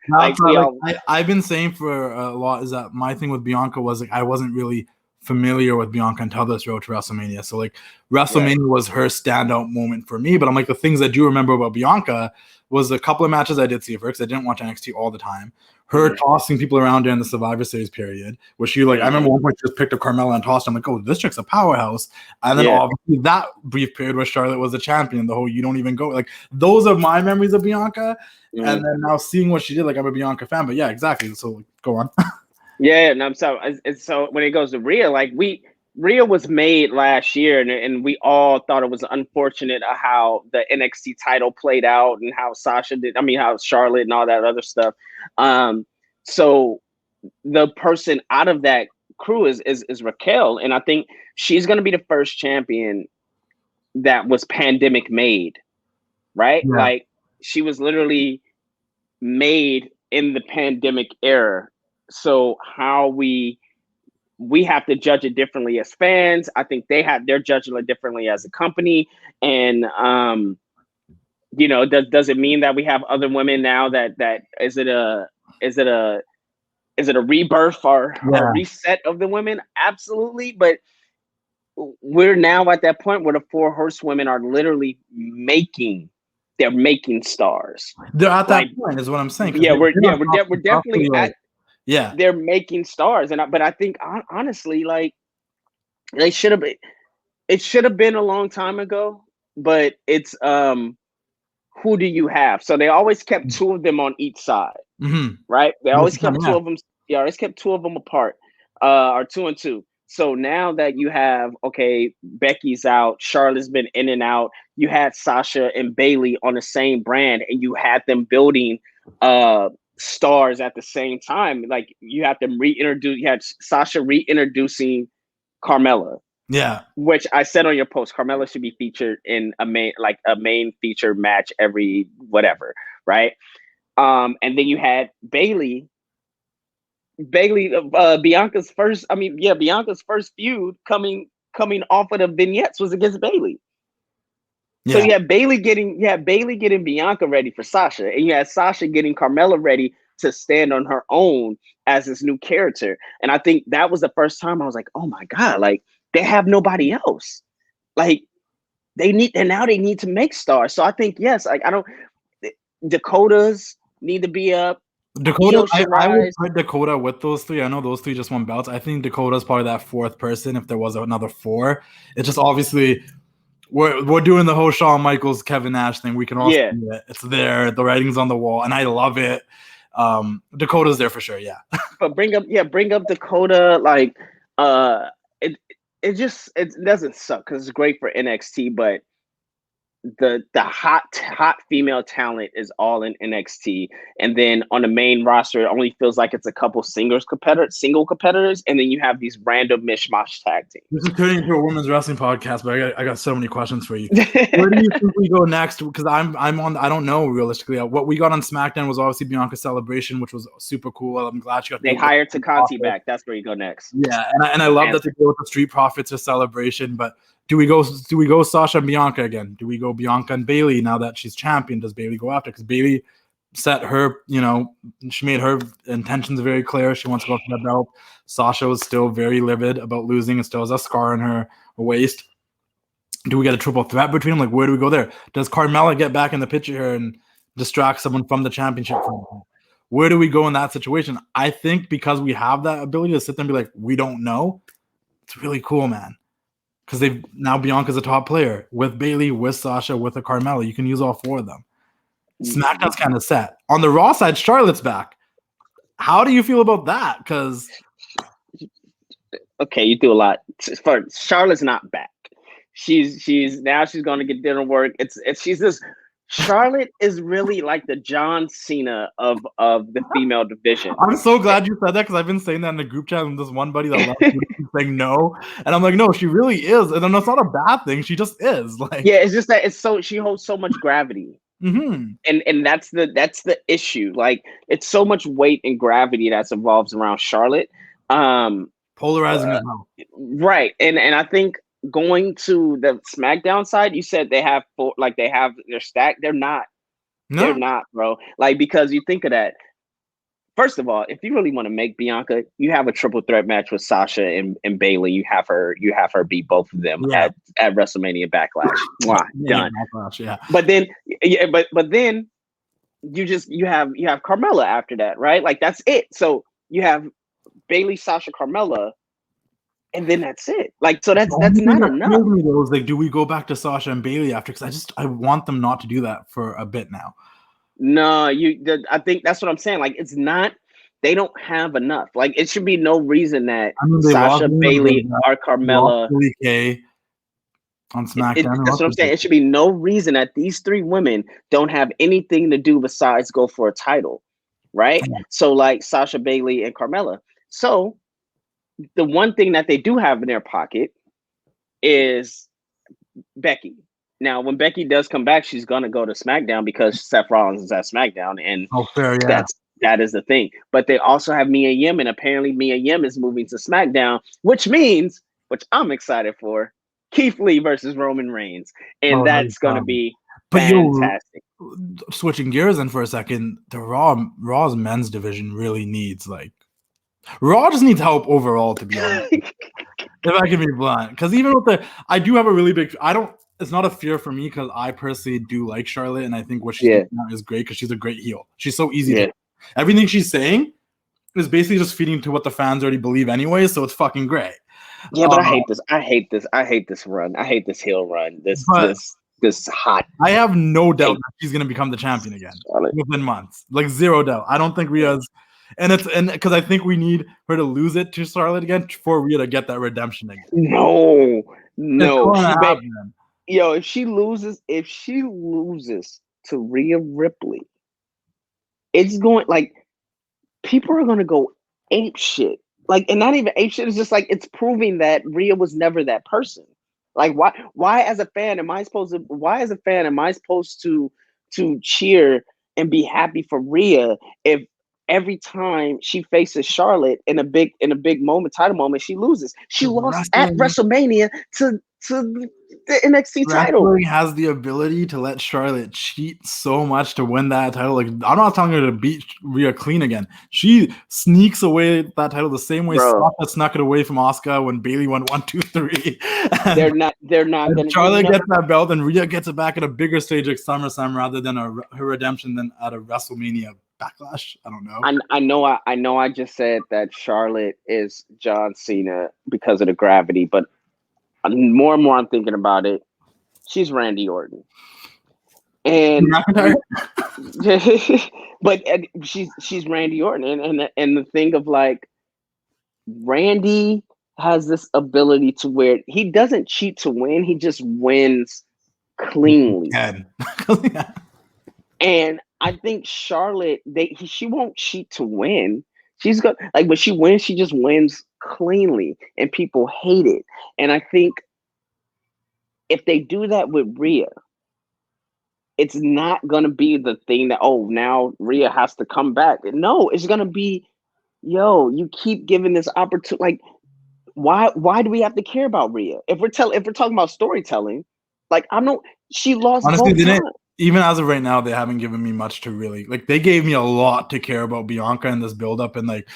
I've been saying for a lot is that my thing with Bianca was like I wasn't really familiar with Bianca until this road to WrestleMania. So like WrestleMania was her standout moment for me. But I'm like the things I do remember about Bianca was a couple of matches I did see of her because I didn't watch NXT all the time. Her tossing people around during the Survivor Series period, where she like I remember one point she just picked up Carmella and tossed. I'm like, oh, this chick's a powerhouse. And then obviously that brief period where Charlotte was the champion, the whole you don't even go. Like those are my memories of Bianca. And then now seeing what she did, like I'm a Bianca fan. But yeah, exactly. So go on. Yeah, and I'm so when it goes to Rhea, like Rhea was made last year, and we all thought it was unfortunate how the NXT title played out and how Sasha did. I mean, how Charlotte and all that other stuff. So the person out of that crew is Raquel, and I think she's going to be the first champion that was pandemic made, right? Yeah. Like she was literally made in the pandemic era. So how we have to judge it differently as fans. I think they're judging it differently as a company. And you know, does it mean that we have other women now that is it a rebirth or a reset of the women? Absolutely. But we're now at that point where the 4 horsewomen are literally making stars. They're at that point is what I'm saying. Yeah, we're definitely at. Yeah, they're making stars, but I think honestly, like they should have been. It should have been a long time ago, but it's who do you have? So they always kept 2 of them on each side, right? They always kept 2 of them. Yeah, always kept 2 of them apart, or 2 and 2. So now that you have Becky's out, Charlotte's been in and out. You had Sasha and Bayley on the same brand, and you had them building stars at the same time. Like you have them reintroduce. You had Sasha reintroducing Carmella. Yeah, which I said on your post, Carmella should be featured in a main feature match every whatever, right? And then you had Bayley, Bianca's first. I mean, yeah, Bianca's first feud coming off of the vignettes was against Bayley. Yeah. So you had Bayley getting Bianca ready for Sasha, and you had Sasha getting Carmella ready to stand on her own as this new character. And I think that was the first time I was like, oh my God, like they have nobody else. Like they need to make stars. So I think yes, like Dakotas need to be up. Dakota, I would put Dakota with those 3. I know those 3 just won belts. I think Dakota's probably that 4th person if there was another 4. It's just obviously we're doing the whole Shawn Michaels, Kevin Nash thing. We can all see it. It's there. The writing's on the wall, and I love it. Dakota's there for sure, yeah. But bring up Dakota. Like, it doesn't suck because it's great for NXT, but the hot female talent is all in NXT, and then on the main roster it only feels like it's a couple single competitors, and then you have these random mishmash tag teams. This is turning into a women's wrestling podcast, but I got so many questions for you. Where do you think we go next? Because I'm on. I don't know realistically. What we got on SmackDown was obviously Bianca's celebration, which was super cool. I'm glad she got. They hired Takanti back. That's where you go next. Yeah, and I love that they go with the Street Profits of celebration, but. Do we go Sasha and Bianca again? Do we go Bianca and Bayley now that she's champion? Does Bayley go after? Because Bayley set her, she made her intentions very clear. She wants to go for the belt. Sasha was still very livid about losing and still has a scar on her waist. Do we get a triple threat between them? Like, where do we go there? Does Carmella get back in the picture here and distract someone from the championship? Where do we go in that situation? I think because we have that ability to sit there and be like, we don't know, it's really cool, man. because they've now Bianca's a top player with Bayley, with Sasha, with a Carmella. You can use all 4 of them. SmackDown's kind of set. On the Raw side, Charlotte's back. How do you feel about that? Because okay, you do a lot. For Charlotte's not back. She's going to get dinner work. She's this. Charlotte is really like the John Cena of the female division. I'm so glad you said that because I've been saying that in the group chat with this one buddy that loves saying no, and I'm like, no, she really is, and it's not a bad thing. She just is. Like, yeah, it's just that she holds so much gravity. Mm-hmm. And that's the issue. Like, it's so much weight and gravity that involves around Charlotte. Polarizing as well. Right. And I think going to the SmackDown side, you said they have they're stacked. They're not. No. They're not, bro. Like, because you think of that. First of all, if you really want to make Bianca, you have a triple threat match with Sasha and Bayley. You have her beat both of them at WrestleMania Backlash. Mwah, done. Backlash, yeah. But then you have Carmella after that, right? Like, that's it. So you have Bayley, Sasha, Carmella, and then that's it. Like, so that's not enough. Like, do we go back to Sasha and Bayley after? Because I want them not to do that for a bit now. No, I think that's what I'm saying. Like, it's not. They don't have enough. Like, it should be no reason that Sasha, Bayley, or Carmella on SmackDown. That's what I'm saying. It should be no reason that these 3 women don't have anything to do besides go for a title, right? Yeah. So, like Sasha, Bayley, and Carmella. So, the one thing that they do have in their pocket is Becky. Now, when Becky does come back, she's gonna go to SmackDown because Seth Rollins is at SmackDown, and that is the thing. But they also have Mia Yim, and apparently Mia Yim is moving to SmackDown, which I'm excited for, Keith Lee versus Roman Reigns, and that's gonna be fantastic. Switching gears in for a second, the Raw's men's division really needs Raw just needs help overall, to be honest. If I can be blunt, because even with I do have a really big. It's not a fear for me because I personally do like Charlotte, and I think what she's doing now is great because she's a great heel. She's so easy to. Everything she's saying is basically just feeding to what the fans already believe anyway, so it's fucking great. Yeah, but I hate this run. I hate this heel run. This hot. I have no doubt that she's gonna become the champion again within months. Like, zero doubt. I don't think Rhea's. And because I think we need her to lose it to Charlotte again for Rhea to get that redemption again. No. Yo, if she loses to Rhea Ripley, it's going, like, people are gonna go ape shit. Like, and not even ape shit, it's just like it's proving that Rhea was never that person. Like, why as a fan am I supposed to cheer and be happy for Rhea if every time she faces Charlotte in a big moment, title moment, she loses? She lost at WrestleMania to the NXT title. Wrestling has the ability to let Charlotte cheat so much to win that title. Like, I'm not telling her to beat Rhea clean again. She sneaks away that title the same way Sasha snuck it away from Asuka when Bayley went 1, 2, 3. They're not going to. Charlotte gets that belt and Rhea gets it back at a bigger stage like SummerSlam rather than her redemption than at a WrestleMania Backlash. I don't know. I know. I just said that Charlotte is John Cena because of the gravity, but more and more I'm thinking about it. She's Randy Orton, and but she's Randy Orton, and the thing of, like, Randy has this ability to where he doesn't cheat to win; he just wins cleanly. And I think Charlotte, she won't cheat to win. She's got, like, when she wins, she just wins cleanly, and people hate it. And I think if they do that with Rhea, it's not gonna be the thing that, oh, now Rhea has to come back. No, it's gonna be, yo, you keep giving this opportunity. Like, why do we have to care about Rhea? If we're talking about storytelling, like, she lost. Honestly, even as of right now, they haven't given me much to really, like, they gave me a lot to care about Bianca in this build-up and, like,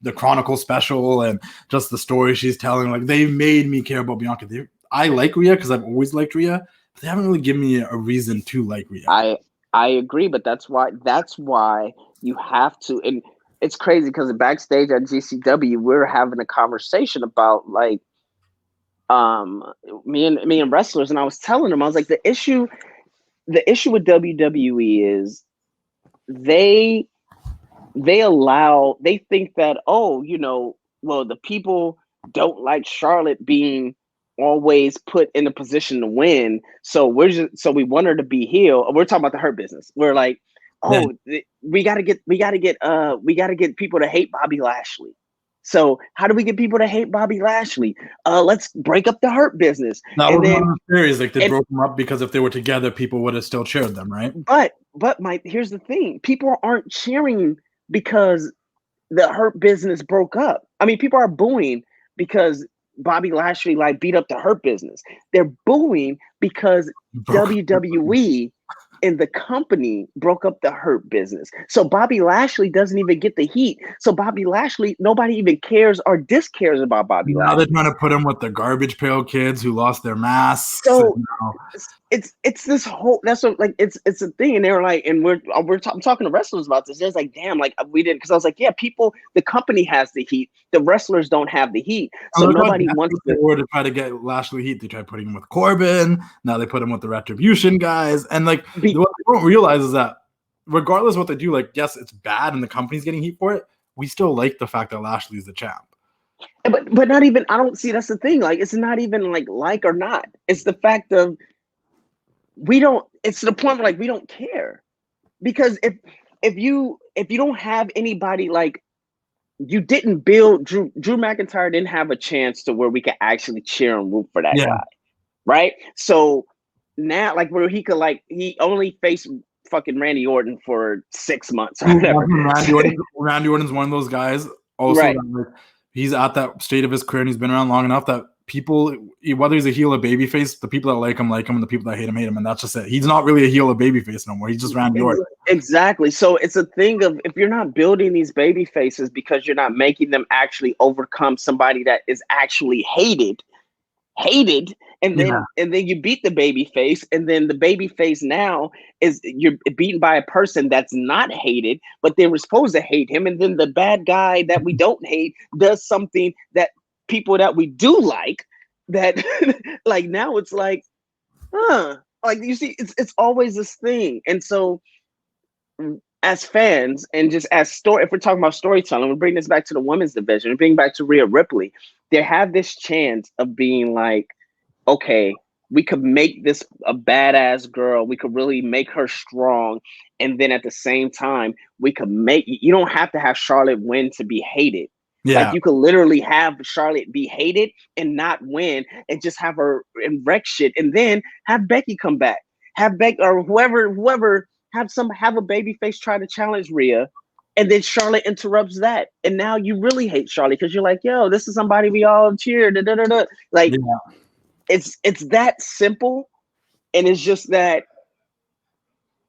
the Chronicle special and just the story she's telling. Like, they made me care about Bianca. I like Rhea because I've always liked Rhea, but they haven't really given me a reason to like Rhea. I agree, but that's why you have to. And it's crazy because backstage at GCW, we're having a conversation about, like, me and wrestlers, and I was telling them, I was like, the issue with WWE is they think that, well, the people don't like Charlotte being always put in a position to win, so we want her to be heel. We're talking about the Hurt Business. We're like, we gotta get people to hate Bobby Lashley. So how do we get people to hate Bobby Lashley? Let's break up the Hurt Business. That was one of the theories. Like, they broke them up because if they were together, people would have still cheered them, right? But Mike, here's the thing: people aren't cheering because the Hurt Business broke up. I mean, people are booing because Bobby Lashley beat up the Hurt Business. They're booing because WWE and the company broke up the Hurt Business. So Bobby Lashley doesn't even get the heat. So Bobby Lashley, nobody even cares or discares about Bobby Lashley. Now they're trying to put him with the garbage pail kids who lost their masks. So it's this whole, that's what, it's a thing. And they were like, and I'm talking to wrestlers about this. It's like, damn, we didn't, because I was like, yeah, the company has the heat. The wrestlers don't have the heat. So nobody wants to try to get Lashley heat. They tried putting him with Corbin. Now they put him with the Retribution guys. And what they don't realize is that regardless of what they do, yes, it's bad and the company's getting heat for it. We still like the fact that Lashley's the champ. But not even, I don't see, that's the thing. It's not even like or not. It's the fact of, it's to the point where we don't care. Because if you don't have anybody, you didn't build Drew McIntyre didn't have a chance to where we could actually cheer and root for that guy. Right? So now where he could he only faced fucking Randy Orton for 6 months or whatever. Randy Orton's one of those guys also, right? He's at that state of his career and he's been around long enough that people, whether he's a heel or babyface, the people that like him, and the people that hate him, and that's just it. He's not really a heel or babyface no more. He's just Randy Orton. Exactly. So it's a thing of, if you're not building these baby faces because you're not making them actually overcome somebody that is actually hated, and then you beat the baby face, and then the baby face now is you're beaten by a person that's not hated, but they were supposed to hate him, and then the bad guy that we don't hate does something that people that we do like, that now it's you see, it's always this thing. And so as fans, and just as if we're talking about storytelling, we bring this back to the women's division, we bring back to Rhea Ripley. They have this chance of being okay, we could make this a badass girl. We could really make her strong. And then at the same time, we could you don't have to have Charlotte win to be hated. Yeah. You could literally have Charlotte be hated and not win, and just have her and wreck shit. And then have Becky come back. Have Becky or whoever have a baby face try to challenge Rhea. And then Charlotte interrupts that. And now you really hate Charlotte because you're yo, this is somebody we all cheer. It's that simple. And it's just that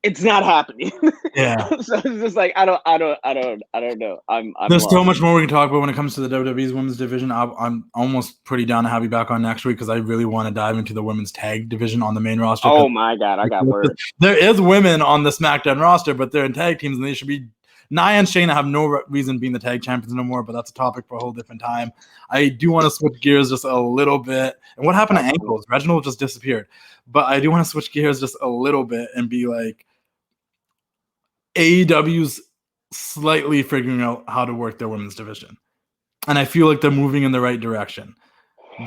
it's not happening. Yeah. So it's just I don't know. I'm There's lost. So much more we can talk about when it comes to the WWE's women's division. I'm almost pretty down to have you back on next week because I really want to dive into the women's tag division on the main roster. Oh my God, I got words. There is women on the SmackDown roster, but they're in tag teams and they should be. Nia and Shayna have no reason being the tag champions no more, but that's a topic for a whole different time. I do want to switch gears just a little bit. And what happened to ankles? Reginald just disappeared. But I do want to switch gears just a little bit and be AEW's slightly figuring out how to work their women's division. And I feel they're moving in the right direction.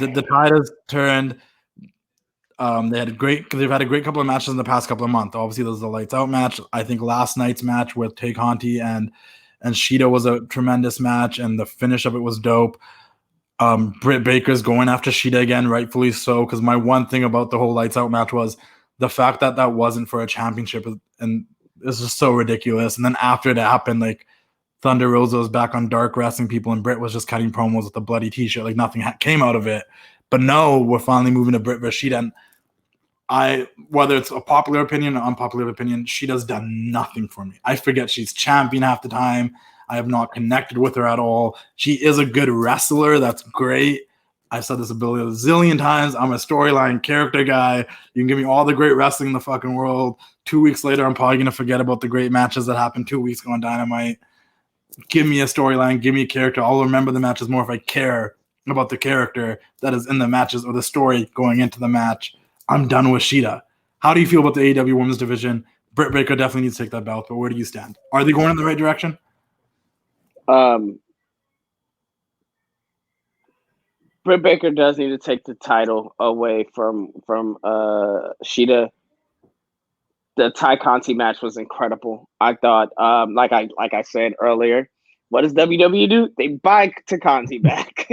The tide has turned. They've had a great couple of matches in the past couple of months. Obviously, there's the Lights Out match. I think last night's match with Tay Conti and Shida was a tremendous match, and the finish of it was dope. Britt Baker's going after Shida again, rightfully so, because my one thing about the whole Lights Out match was the fact that wasn't for a championship, and it's just so ridiculous. And then after it happened, Thunder Rosa was back on Dark wrestling people, and Britt was just cutting promos with a bloody t-shirt, nothing came out of it. But no, we're finally moving to Britt versus Shida, and whether it's a popular opinion or unpopular opinion, Shida's done nothing for me. I forget she's champion half the time. I have not connected with her at all. She is a good wrestler. That's great. I've said this a zillion times. I'm a storyline character guy. You can give me all the great wrestling in the fucking world. 2 weeks later, I'm probably going to forget about the great matches that happened 2 weeks ago on Dynamite. Give me a storyline. Give me a character. I'll remember the matches more if I care about the character that is in the matches or the story going into the match, I'm done with Shida. How do you feel about the AEW women's division? Britt Baker definitely needs to take that belt, but where do you stand? Are they going in the right direction? Britt Baker does need to take the title away from Shida. The Ty Conti match was incredible. I thought, like I said earlier, what does WWE do? They buy Conti back,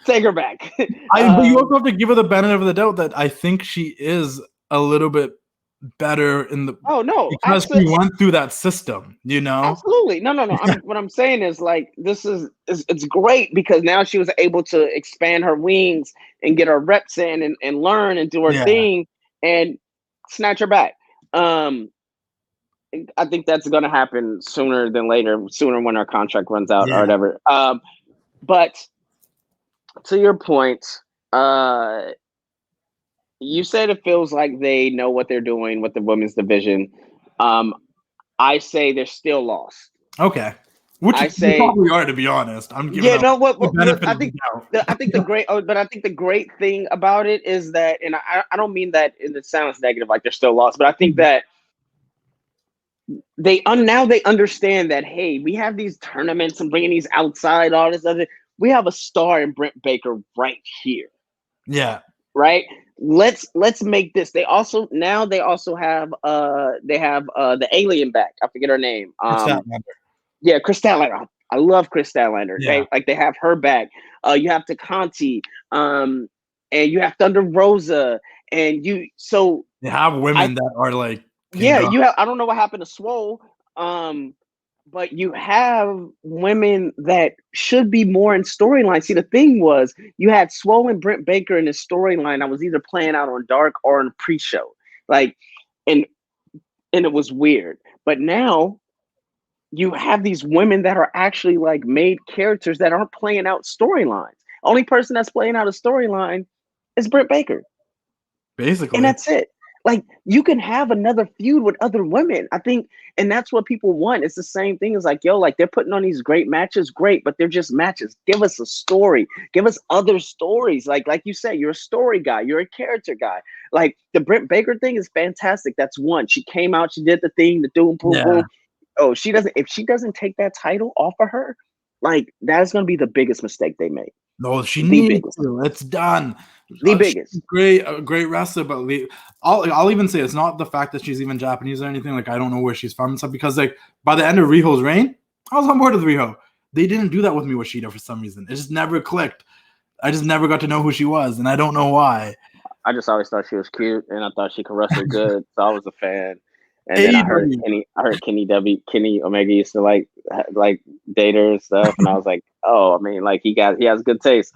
take her back. But you also have to give her the benefit of the doubt that I think she is a little bit better in the because she went through that system, you know. Absolutely, no. What I'm saying is like this is it's great because now she was able to expand her wings and get her reps in and learn and do her thing and snatch her back. I think that's going to happen sooner than later, sooner when our contract runs out or whatever. But to your point, you said it feels like they know what they're doing with the women's division. I say they're still lost. Okay. Which they probably are, to be honest. I'm giving the benefit of the doubt. I think the great thing about it is that, and I don't mean that it sounds negative, like they're still lost, but I think that now they understand that, hey, we have these tournaments and bringing these outside, all this other. We have a star in Britt Baker right here. Yeah. Right. Let's make this. They also have the alien back. I forget her name. Chris Statlander. I love Chris Statlander. Yeah. They have her back. You have Conti, and you have Thunder Rosa, and they have women that are like. You have. I don't know what happened to Swole. But you have women that should be more in storyline. See, the thing was, you had Swole and Britt Baker in the storyline that was either playing out on Dark or in pre-show, like, and it was weird. But now you have these women that are actually like made characters that aren't playing out storylines. Only person that's playing out a storyline is Britt Baker, basically, and that's it. Like, you can have another feud with other women, I think, and that's what people want. It's the same thing as like, yo, like they're putting on these great matches, great, but they're just matches. Give us a story. Give us other stories. Like you say, you're a story guy. You're a character guy. Like the Britt Baker thing is fantastic. That's one. She came out, she did the thing, the boom, boom. Oh, if she doesn't take that title off of her, like that's gonna be the biggest mistake they make. No, she needs to. It's done. The biggest. A great wrestler, but I'll even say it's not the fact that she's even Japanese or anything. Like, I don't know where she's from and stuff, because like by the end of Riho's reign, I was on board with Riho. They didn't do that with me with Shida for some reason. It just never clicked. I just never got to know who she was, and I don't know why. I just always thought she was cute, and I thought she could wrestle good, so I was a fan. And then I heard Kenny Omega used to like date her and stuff, and I was like, oh, I mean, like he has good taste.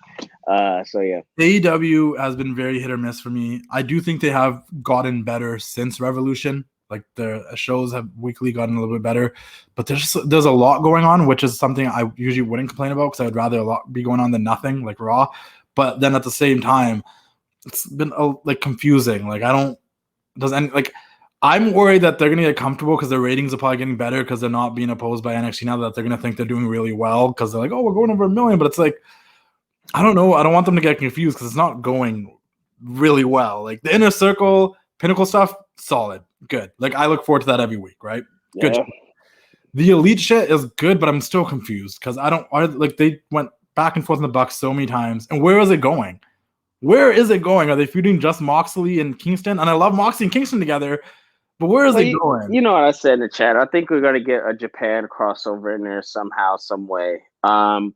So yeah. AEW has been very hit or miss for me. I do think they have gotten better since Revolution. Like their shows have weekly gotten a little bit better, but there's a lot going on, which is something I usually wouldn't complain about because I would rather a lot be going on than nothing, like Raw. But then at the same time, it's been like confusing. Like I'm worried that they're going to get comfortable because their ratings are probably getting better because they're not being opposed by NXT now, that they're going to think they're doing really well because they're like, oh, we're going over 1 million. But it's like, I don't know. I don't want them to get confused because it's not going really well. Like the Inner Circle, Pinnacle stuff, solid, good. Like I look forward to that every week, right? Yeah. Good job. The Elite shit is good, but I'm still confused because they went back and forth in the Bucks so many times. And where is it going? Where is it going? Are they feuding just Moxley and Kingston? And I love Moxley and Kingston together. But where is it going? You know what I said in the chat. I think we're gonna get a Japan crossover in there somehow, some way. And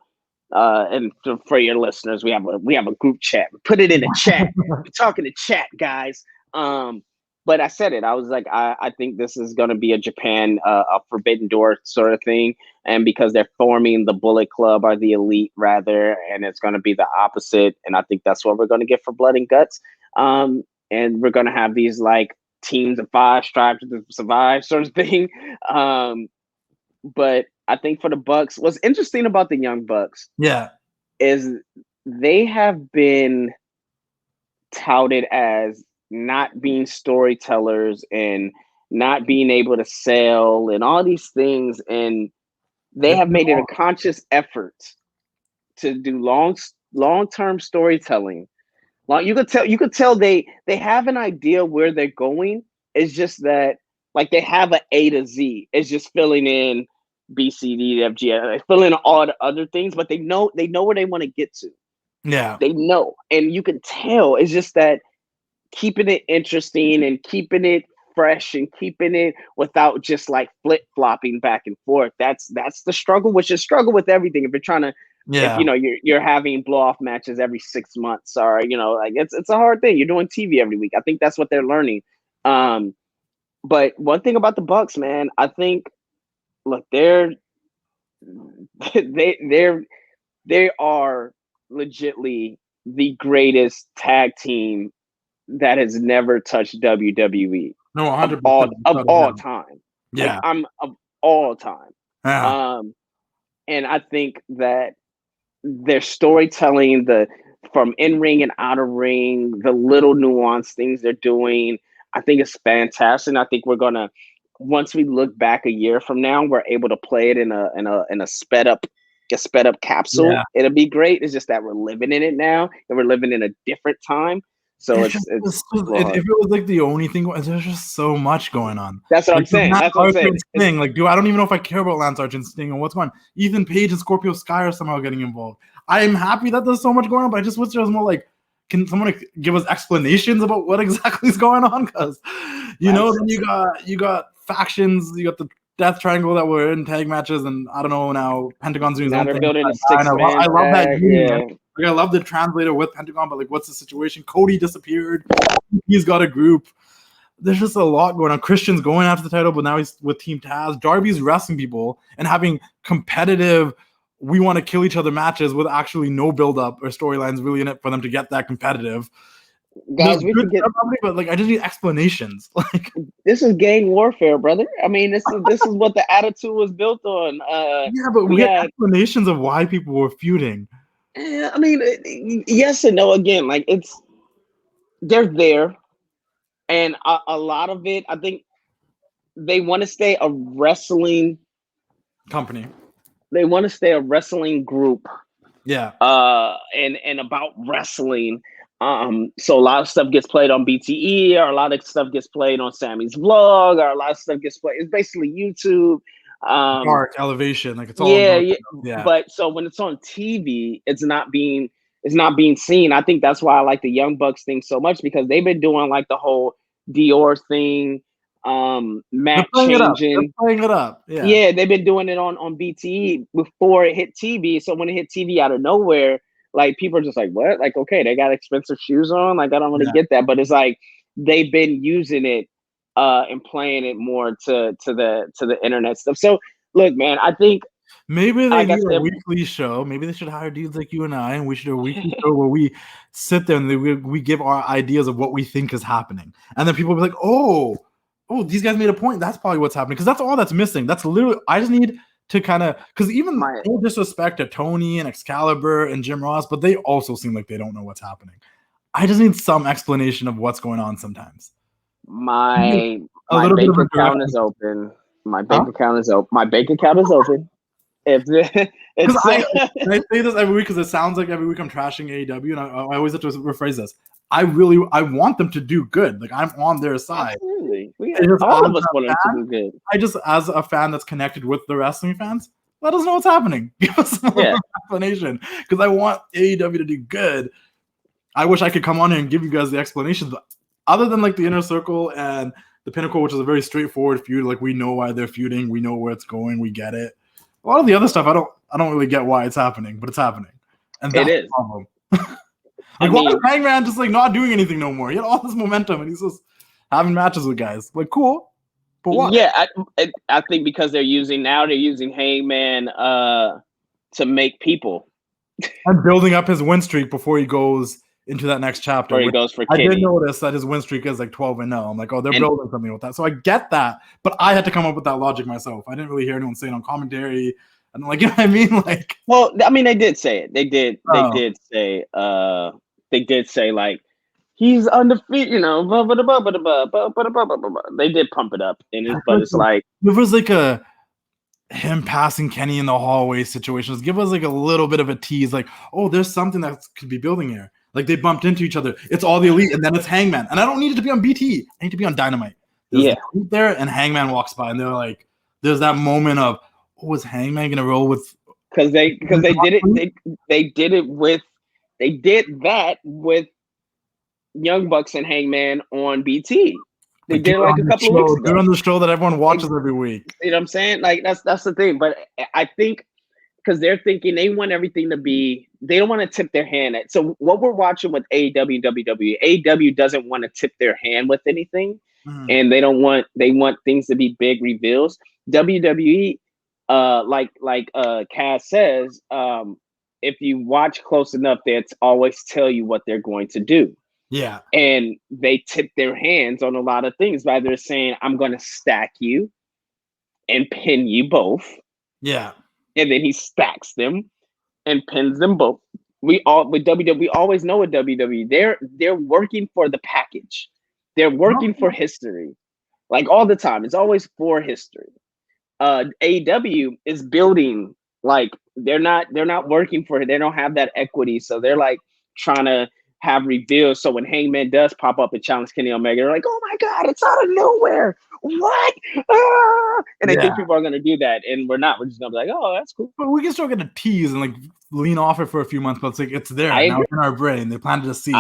for your listeners, we have a group chat. Put it in the chat. We're talking to chat, guys. But I said it. I was like, I think this is gonna be a Japan, a Forbidden Door sort of thing, and because they're forming the Bullet Club or the Elite rather, and it's gonna be the opposite. And I think that's what we're gonna get for Blood and Guts. And we're gonna have these like teams of 5 strive to survive sort of thing. But I think for the Bucks, what's interesting about the Young Bucks is they have been touted as not being storytellers and not being able to sell and all these things. And they have made it a conscious effort to do long long-term storytelling. You could tell they have an idea where they're going. It's just that like they have an A to Z. It's just filling in B, C, D, F, G. They fill in all the other things, but they know where they want to get to. Yeah. They know, and you can tell. It's just that keeping it interesting and keeping it fresh and keeping it without just like flip-flopping back and forth. That's the struggle, which is struggle with everything. If you're trying to, if you know you're having blow-off matches every 6 months, or like it's a hard thing. You're doing TV every week. I think that's what they're learning. But one thing about the Bucks, man, I think, look, they are legitly the greatest tag team that has never touched WWE. No, 100% of all time. Yeah, like, I'm of all time. Yeah. And I think that their storytelling, from in ring and out of ring, the little nuanced things they're doing, I think it's fantastic. And I think we're gonna, once we look back a year from now, we're able to play it in a sped up capsule. Yeah. It'll be great. It's just that we're living in it now, and we're living in a different time. So if it was like the only thing, there's just so much going on. That's what I'm saying. That's what I'm saying. Thing. Like, dude, I don't even know if I care about Lance Archer Sting and what's going on. Ethan Page and Scorpio Sky are somehow getting involved. I am happy that there's so much going on, but I just wish there was more like, can someone give us explanations about what exactly is going on? Because then you got factions, you got the Death Triangle that were in tag matches, and I don't know now. Pentagon's doing now they're thing. building a 6-man. I love that. Yeah. Like, I love the translator with Pentagon, but like, what's the situation? Cody disappeared. He's got a group. There's just a lot going on. Christian's going after the title, but now he's with Team Taz. Darby's wrestling people and having competitive, we want to kill each other matches with actually no build-up or storylines really in it for them to get that competitive. Guys, we forget, but like, I just need explanations. Like, this is gang warfare, brother. I mean, this is what the attitude was built on. Yeah, but we had explanations of why people were feuding. I mean, yes and no. Again, like, they're there, and a lot of it, I think, they want to stay a wrestling company. They want to stay a wrestling group. Yeah. And about wrestling. So a lot of stuff gets played on BTE, or a lot of stuff gets played on Sammy's vlog, or a lot of stuff gets played. It's basically YouTube. Dark elevation, like, it's all yeah. But so when it's on TV, it's not being seen. I think that's why I like the Young Bucks thing so much, because they've been doing like the whole Dior thing, match changing, playing it up. Yeah, they've been doing it on BTE before it hit TV. So when it hit TV out of nowhere, like, people are just like, what? Like, okay, they got expensive shoes on. Like, I don't really get that, but it's like they've been using it and playing it more to the internet stuff. So look, man, I think maybe they need a weekly show. Maybe they should hire dudes like you and I, and we should do a weekly show where we sit there and we give our ideas of what we think is happening, and then people will be like, oh, these guys made a point. That's probably what's happening, because that's all that's missing. That's literally, I just need to kind of, because even no disrespect to Tony and Excalibur and Jim Ross, but they also seem like they don't know what's happening. I just need some explanation of what's going on sometimes. My bank account is open. My bank account is open. My bank account is open. I say this every week because it sounds like every week I'm trashing AEW, and I always have to rephrase this. I want them to do good. Like, I'm on their side. Absolutely. All of us want them to do good. I just, as a fan that's connected with the wrestling fans, let us know what's happening. Give us some explanation, because I want AEW to do good. I wish I could come on here and give you guys the explanations, but other than like the Inner Circle and the Pinnacle, which is a very straightforward feud, like, we know why they're feuding, we know where it's going, we get it. A lot of the other stuff, I don't really get why it's happening, but it's happening, and that's the problem. Like, why is Hangman just like not doing anything no more? He had all this momentum, and he's just having matches with guys. Like, cool, but why? Yeah, I think because they're using Hangman to make people and building up his win streak before he goes into that next chapter. Where he goes for Kitty. I did notice that his win streak is like 12-0. I'm like, they're building something with that. So I get that, but I had to come up with that logic myself. I didn't really hear anyone say it on commentary. And like, you know what I mean? Like, well, I mean, they did say it. They did say like, he's undefeated, you know, blah, blah, blah, blah, blah, blah, blah, blah, blah, blah. They did pump it up, but it's like, there was like him passing Kenny in the hallway situations. Give us like a little bit of a tease, like, oh, there's something that could be building here. Like they bumped into each other. It's all the elite, and then it's Hangman. And I don't need it to be on BT. I need to be on Dynamite. There's the elite there, and Hangman walks by, and they're like, there's that moment of, oh, is Hangman gonna roll with? Because they did it. They did it with. They did that with Young Bucks and Hangman on BT. They did it like a couple of weeks ago. They're on the show that everyone watches every week. You know what I'm saying? Like that's the thing. But I think because they're thinking they want everything to be, they don't want to tip their hand at. So what we're watching with AEW, WWE, AEW doesn't want to tip their hand with anything, and they want things to be big reveals. WWE, like Cass says, if you watch close enough, they always tell you what they're going to do. Yeah. And they tip their hands on a lot of things by they're saying, I'm going to stack you and pin you both. Yeah. And then he stacks them and pins them both. With WWE, we always know with WWE, they're working for the package. They're working for history. Like all the time. It's always for history. AEW is building, like they're not working for it. They don't have that equity. So they're like trying to have reveals. So when Hangman does pop up and challenge Kenny Omega, they're like, oh my God, it's out of nowhere. What? Ah! And they think people are going to do that. And we're not. We're just going to be like, oh, that's cool. But we can still get a tease and like lean off it for a few months. But it's like, it's there now in our brain. They planted a seed.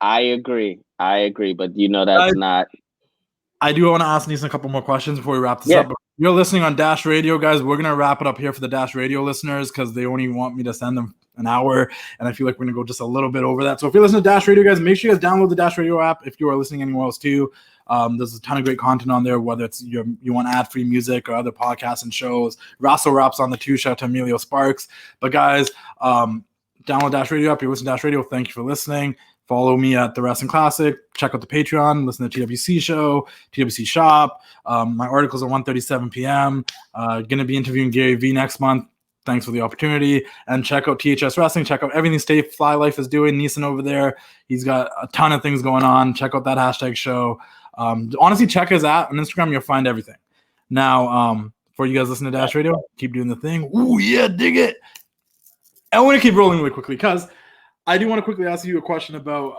I agree. But you know, that's not. I do want to ask Neesin a couple more questions before we wrap this up. But you're listening on Dash Radio, guys. We're going to wrap it up here for the Dash Radio listeners because they only want me to send them an hour. And I feel like we're going to go just a little bit over that. So if you're listening to Dash Radio, guys, make sure you guys download the Dash Radio app if you are listening anywhere else too. There's a ton of great content on there, whether it's you want ad-free music or other podcasts and shows. Russell Raps on the too. Shout out to Emilio Sparks. But guys, download Dash Radio app. You're listening to Dash Radio. Thank you for listening. Follow me at The Wrestling Classic. Check out the Patreon. Listen to TWC Show, TWC Shop. My articles at 1:37 p.m. Going to be interviewing Gary V next month. Thanks for the opportunity. And check out THS Wrestling. Check out everything Stay Fly Life is doing. Neesin over there. He's got a ton of things going on. Check out that hashtag show. Honestly, check his app on Instagram. You'll find everything. Now, for you guys listening to Dash Radio, keep doing the thing. Ooh, yeah, dig it. I want to keep rolling really quickly because I do want to quickly ask you a question about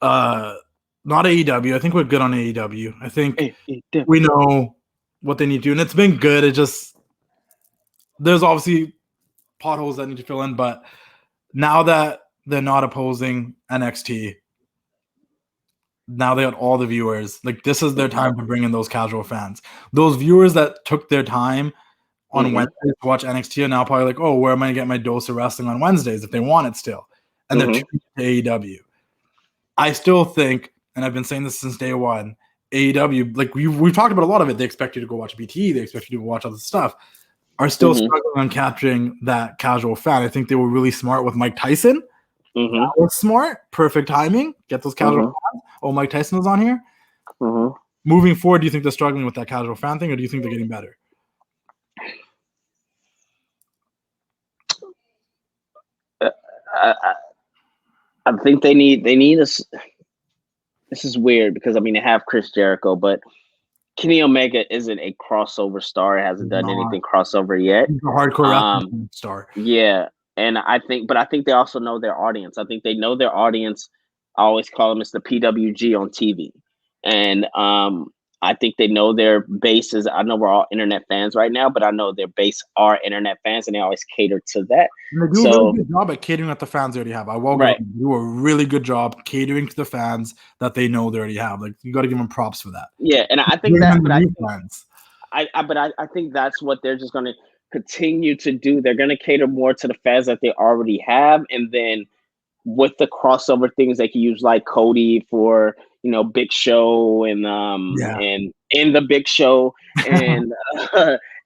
not AEW. I think we're good on AEW. I think we know what they need to do, and it's been good. It just there's obviously potholes that need to fill in, but now that they're not opposing NXT, now they got all the viewers. Like this is their time to bring in those casual fans. Those viewers that took their time on Wednesdays to watch NXT are now probably like, oh, where am I going to get my dose of wrestling on Wednesdays if they want it still? And they're tuning to AEW. I still think, and I've been saying this since day one, AEW, like we've talked about a lot of it. They expect you to go watch BT. They expect you to watch other stuff. Are still struggling on capturing that casual fan. I think they were really smart with Mike Tyson. That was smart. Perfect timing. Get those casual fans. Oh, Mike Tyson was on here. Moving forward, do you think they're struggling with that casual fan thing, or do you think they're getting better? I think they need us. This is weird because I mean they have Chris Jericho, but Kenny Omega isn't a crossover star. It hasn't done anything crossover yet. He's a hardcore star. Yeah, and I think they also know their audience. I think they know their audience. I always call them it's the PWG on TV, and I think they know their bases. I know we're all internet fans right now, but I know their base are internet fans, and they always cater to that. And they do a really good job at catering at the fans they already have. I will do a really good job catering to the fans that they know they already have. Like you got to give them props for that. Yeah, and I think that, I think that's what they're just going to continue to do. They're going to cater more to the fans that they already have, and then with the crossover things, they can use like Cody for Big Show and in the Big Show and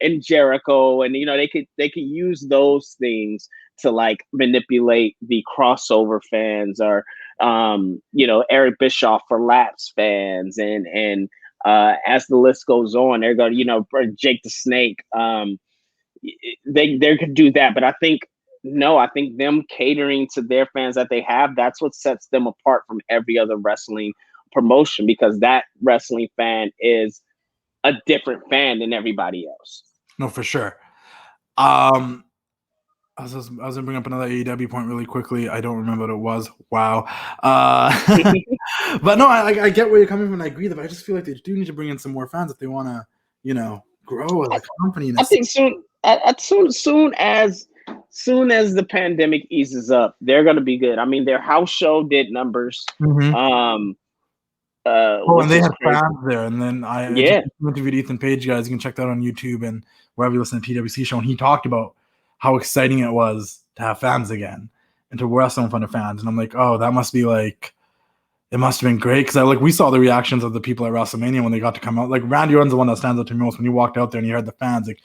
and Jericho, and they could use those things to like manipulate the crossover fans, or Eric Bischoff for Laps fans, and as the list goes on, they're going Jake the Snake. They could do that, but I think them catering to their fans that they have, that's what sets them apart from every other wrestling promotion, because that wrestling fan is a different fan than everybody else. No, for sure. I was gonna bring up another AEW point really quickly. I don't remember what it was. Wow. But no, I get where you're coming from. And I agree that I just feel like they do need to bring in some more fans if they want to, grow as a company. I think soon as the pandemic eases up, they're gonna be good. I mean, their house show did numbers. Mm-hmm. And they had fans there, and then I just interviewed Ethan Page, guys. You can check that on YouTube and wherever you listen to TWC Show, and he talked about how exciting it was to have fans again and to wrestle in front of fans. And I'm like, oh, that must be like, it must have been great, because we saw the reactions of the people at WrestleMania when they got to come out. Like Randy Orton's the one that stands out to me most when he walked out there and he heard the fans, like,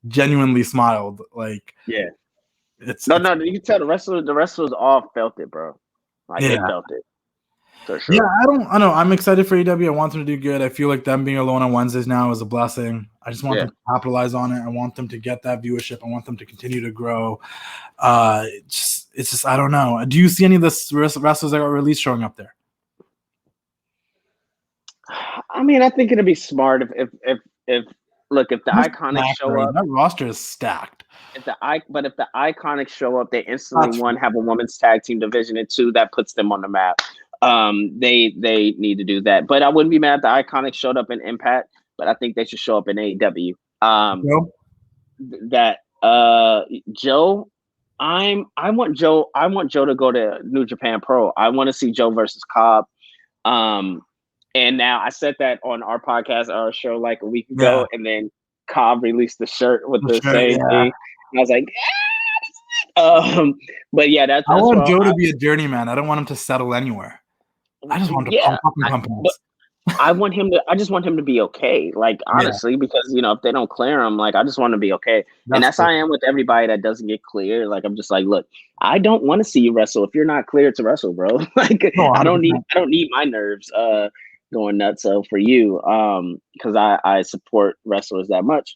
genuinely smiled. Like, yeah, you can tell the wrestlers all felt it, bro. Like they felt it. For sure. Yeah, I know. I'm excited for AEW. I want them to do good. I feel like them being alone on Wednesdays now is a blessing. I just want them to capitalize on it. I want them to get that viewership. I want them to continue to grow. It's just I don't know. Do you see any of the wrestlers that got released showing up there? I mean, I think it'd be smart if the Iconics show up. That roster is stacked. If the Iconics show up, they instantly have a women's tag team division, and 2, that puts them on the map. They need to do that, but I wouldn't be mad if the Iconics showed up in Impact, but I think they should show up in AEW. Joe, I want Joe to go to New Japan Pro. I want to see Joe versus Cobb. And now I said that on our podcast, our show, like a week ago, and then Cobb released the shirt with the same thing. I was like, but yeah, that's I want Joe to be a journeyman. I don't want him to settle anywhere. I just want to pump up in companies. I just want him to be okay. Like, honestly, because if they don't clear him, like, I just want to be okay. That's how I am with everybody that doesn't get cleared. Like, I'm just like, look, I don't want to see you wrestle if you're not cleared to wrestle, bro. Like, I don't need my nerves going nuts for you, because I support wrestlers that much.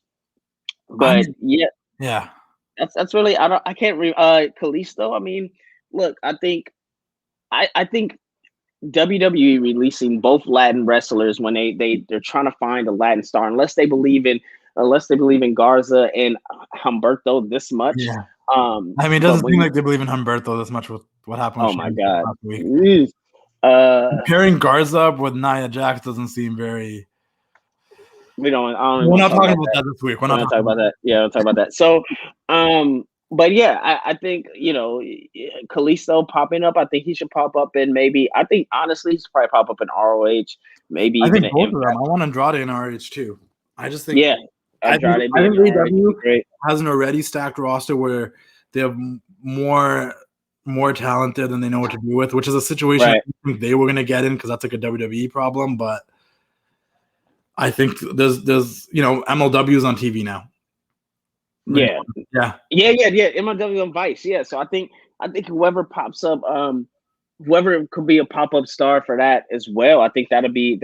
But that's really I can't Kalisto. I mean, look, I think WWE releasing both Latin wrestlers when they're trying to find a Latin star, unless they believe in Garza and Humberto this much. Yeah. I mean, it doesn't seem like they believe in Humberto this much with what happened. Oh my God. Last week. Pairing Garza up with Nia Jax doesn't seem very. We're not talking about that this week. We're not talking about that. Yeah, we'll talk about that. So, but yeah, I think Kalisto popping up. I think he should pop up in I think honestly, he should probably pop up in ROH. Maybe I even think both of them. I want Andrade in ROH too. I just think Andrade. I think AEW has an already stacked roster where they have more talented than they know what to do with, which is a situation I think they were going to get in, because that's like a WWE problem. But I think there's MLW's on TV now. Yeah. MLW on Vice. Yeah. So I think whoever pops up, whoever could be a pop-up star for that as well, I think that'd be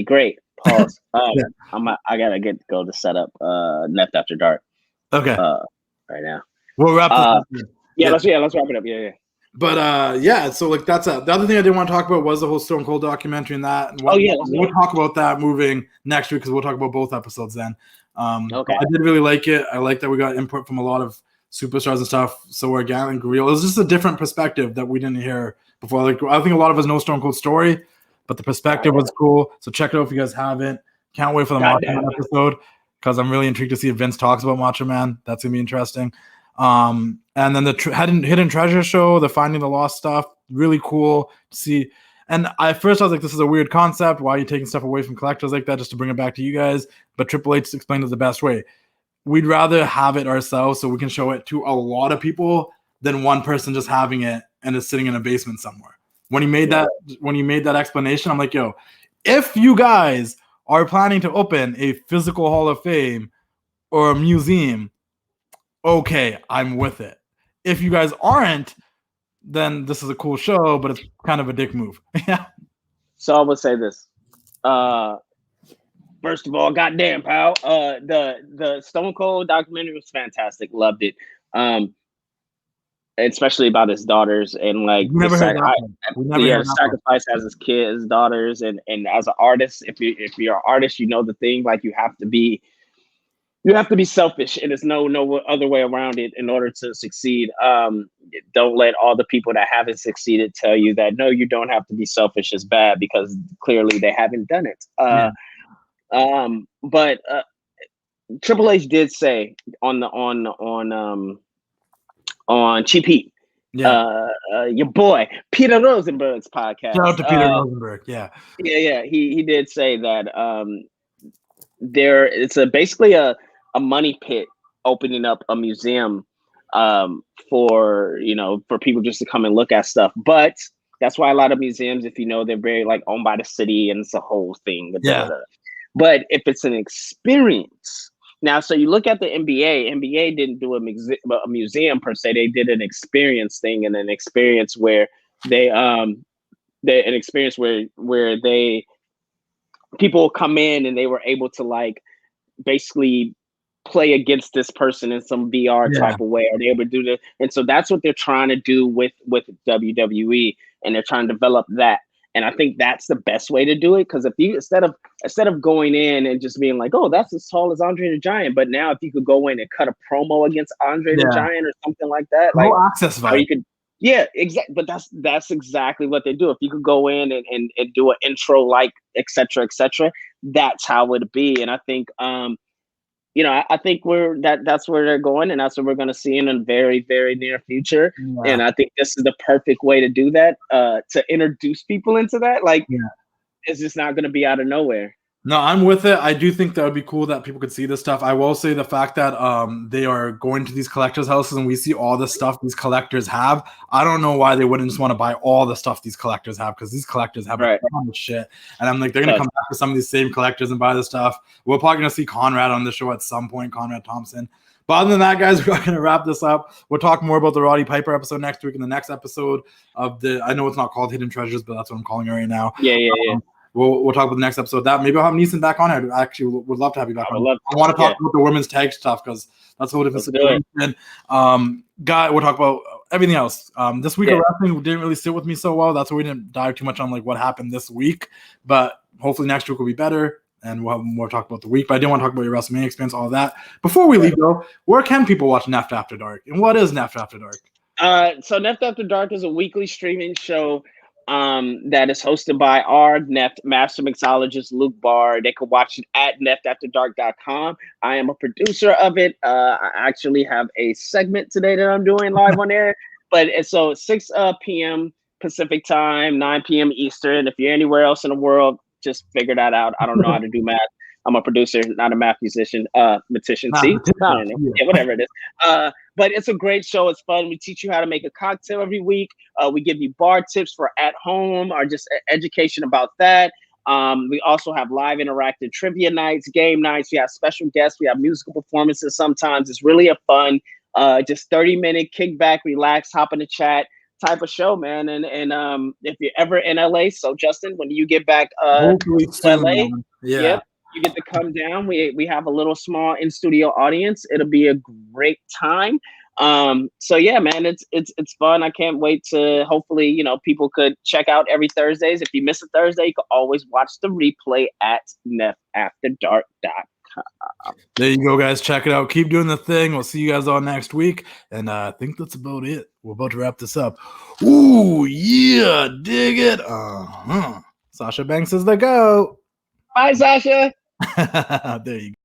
great. Pause. I gotta go to set up Left After Dark. Okay. Right now. We'll wrap up. Let's wrap it up. Yeah. But so like that's the other thing I did want to talk about was the whole Stone Cold documentary and that. We'll talk about that moving next week, because we'll talk about both episodes then. Okay. I did really like it. I like that we got input from a lot of superstars and stuff. So organic, real. It was just a different perspective that we didn't hear before. Like, I think a lot of us know Stone Cold's story, but the perspective was cool. So check it out if you guys haven't. Can't wait for the Macho Man episode, because I'm really intrigued to see if Vince talks about Macho Man. That's gonna be interesting. And then the hidden treasure show, the finding the lost stuff, really cool to see. And I was like, this is a weird concept. Why are you taking stuff away from collectors like that just to bring it back to you guys? But Triple H explained it the best way. We'd rather have it ourselves so we can show it to a lot of people than one person just having it and it's sitting in a basement somewhere. When he made that explanation, I'm like, yo, if you guys are planning to open a physical Hall of Fame or a museum, okay, I'm with it. If you guys aren't, then this is a cool show, but it's kind of a dick move. Yeah. So I would say this. First of all, goddamn, pal. The Stone Cold documentary was fantastic. Loved it. Especially about his daughters and like the sacrifice as his daughters, and as an artist, if you're an artist, you know the thing, like you have to be you have to be selfish, and there's no other way around it in order to succeed. Don't let all the people that haven't succeeded tell you that no, you don't have to be selfish is bad, because clearly they haven't done it. But Triple H did say on Cheap Heat, your boy Peter Rosenberg's podcast. Shout out to Peter Rosenberg. Yeah. He did say that it's basically a money pit opening up a museum for people just to come and look at stuff. But that's why a lot of museums, if you know, they're very like owned by the city, and it's a whole thing. But if it's an experience. Now, so you look at the NBA. NBA didn't do a museum per se. They did an experience thing, and an experience where people come in and they were able to like basically play against this person in some VR type of way, or they able to do that. And so that's what they're trying to do with WWE, and they're trying to develop that. And I think that's the best way to do it, because if you instead of going in and just being like, oh, that's as tall as Andre the Giant, but now if you could go in and cut a promo against Andre the Giant or something like that, like access vibe. You could, exactly. But that's exactly what they do. If you could go in and do an intro, like et cetera, that's how it'd be. And I think I think that's where they're going, and that's what we're going to see in a very, very near future. And I think this is the perfect way to do that, to introduce people into that. Like, it's just not going to be out of nowhere. No, I'm with it. I do think that would be cool that people could see this stuff. I will say the fact that they are going to these collectors' houses and we see all the stuff these collectors have. I don't know why they wouldn't just want to buy all the stuff these collectors have, because these collectors have a ton of shit. And I'm like, they're going to come back to some of these same collectors and buy the stuff. We're probably going to see Conrad on the show at some point, Conrad Thompson. But other than that, guys, we're going to wrap this up. We'll talk more about the Roddy Piper episode next week in the next episode of I know it's not called Hidden Treasures, but that's what I'm calling it right now. We'll talk about the next episode. That maybe I'll have Neesin back on. I actually would love to have you back on. I want to talk about the women's tag stuff, because that's a whole different situation. We'll talk about everything else. This week of wrestling didn't really sit with me so well. That's why we didn't dive too much on like what happened this week. But hopefully next week will be better, and we'll have more talk about the week. But I didn't want to talk about your WrestleMania experience, all of that. Before we leave, though, where can people watch Neft After Dark, and what is Neft After Dark? So Neft After Dark is a weekly streaming show that is hosted by our master mixologist Luke Barr. They can watch it at neftafterdark.com. I am a producer of it. I actually have a segment today that I'm doing live on air. But so 6 p.m. Pacific time, 9 p.m. Eastern. If you're anywhere else in the world, just figure that out. I don't know how to do math. I'm a producer, not a math musician, matician. See, I don't know. Yeah, whatever it is. But it's a great show. It's fun. We teach you how to make a cocktail every week. We give you bar tips for at home, or just education about that. We also have live interactive trivia nights, game nights. We have special guests. We have musical performances sometimes. It's really a fun, just 30-minute kickback, relax, hop in the chat type of show, man. And if you're ever in LA, so Justin, when you get back to LA, you get to come down. We have a little small in-studio audience. It'll be a great time. So yeah, man, it's fun. I can't wait to hopefully, people could check out every Thursdays. If you miss a Thursday, you can always watch the replay at neftafterdark.com. There you go, guys. Check it out. Keep doing the thing. We'll see you guys all next week. And I think that's about it. We're about to wrap this up. Ooh, yeah, dig it. Sasha Banks is the GOAT. Bye, Sasha. There you go.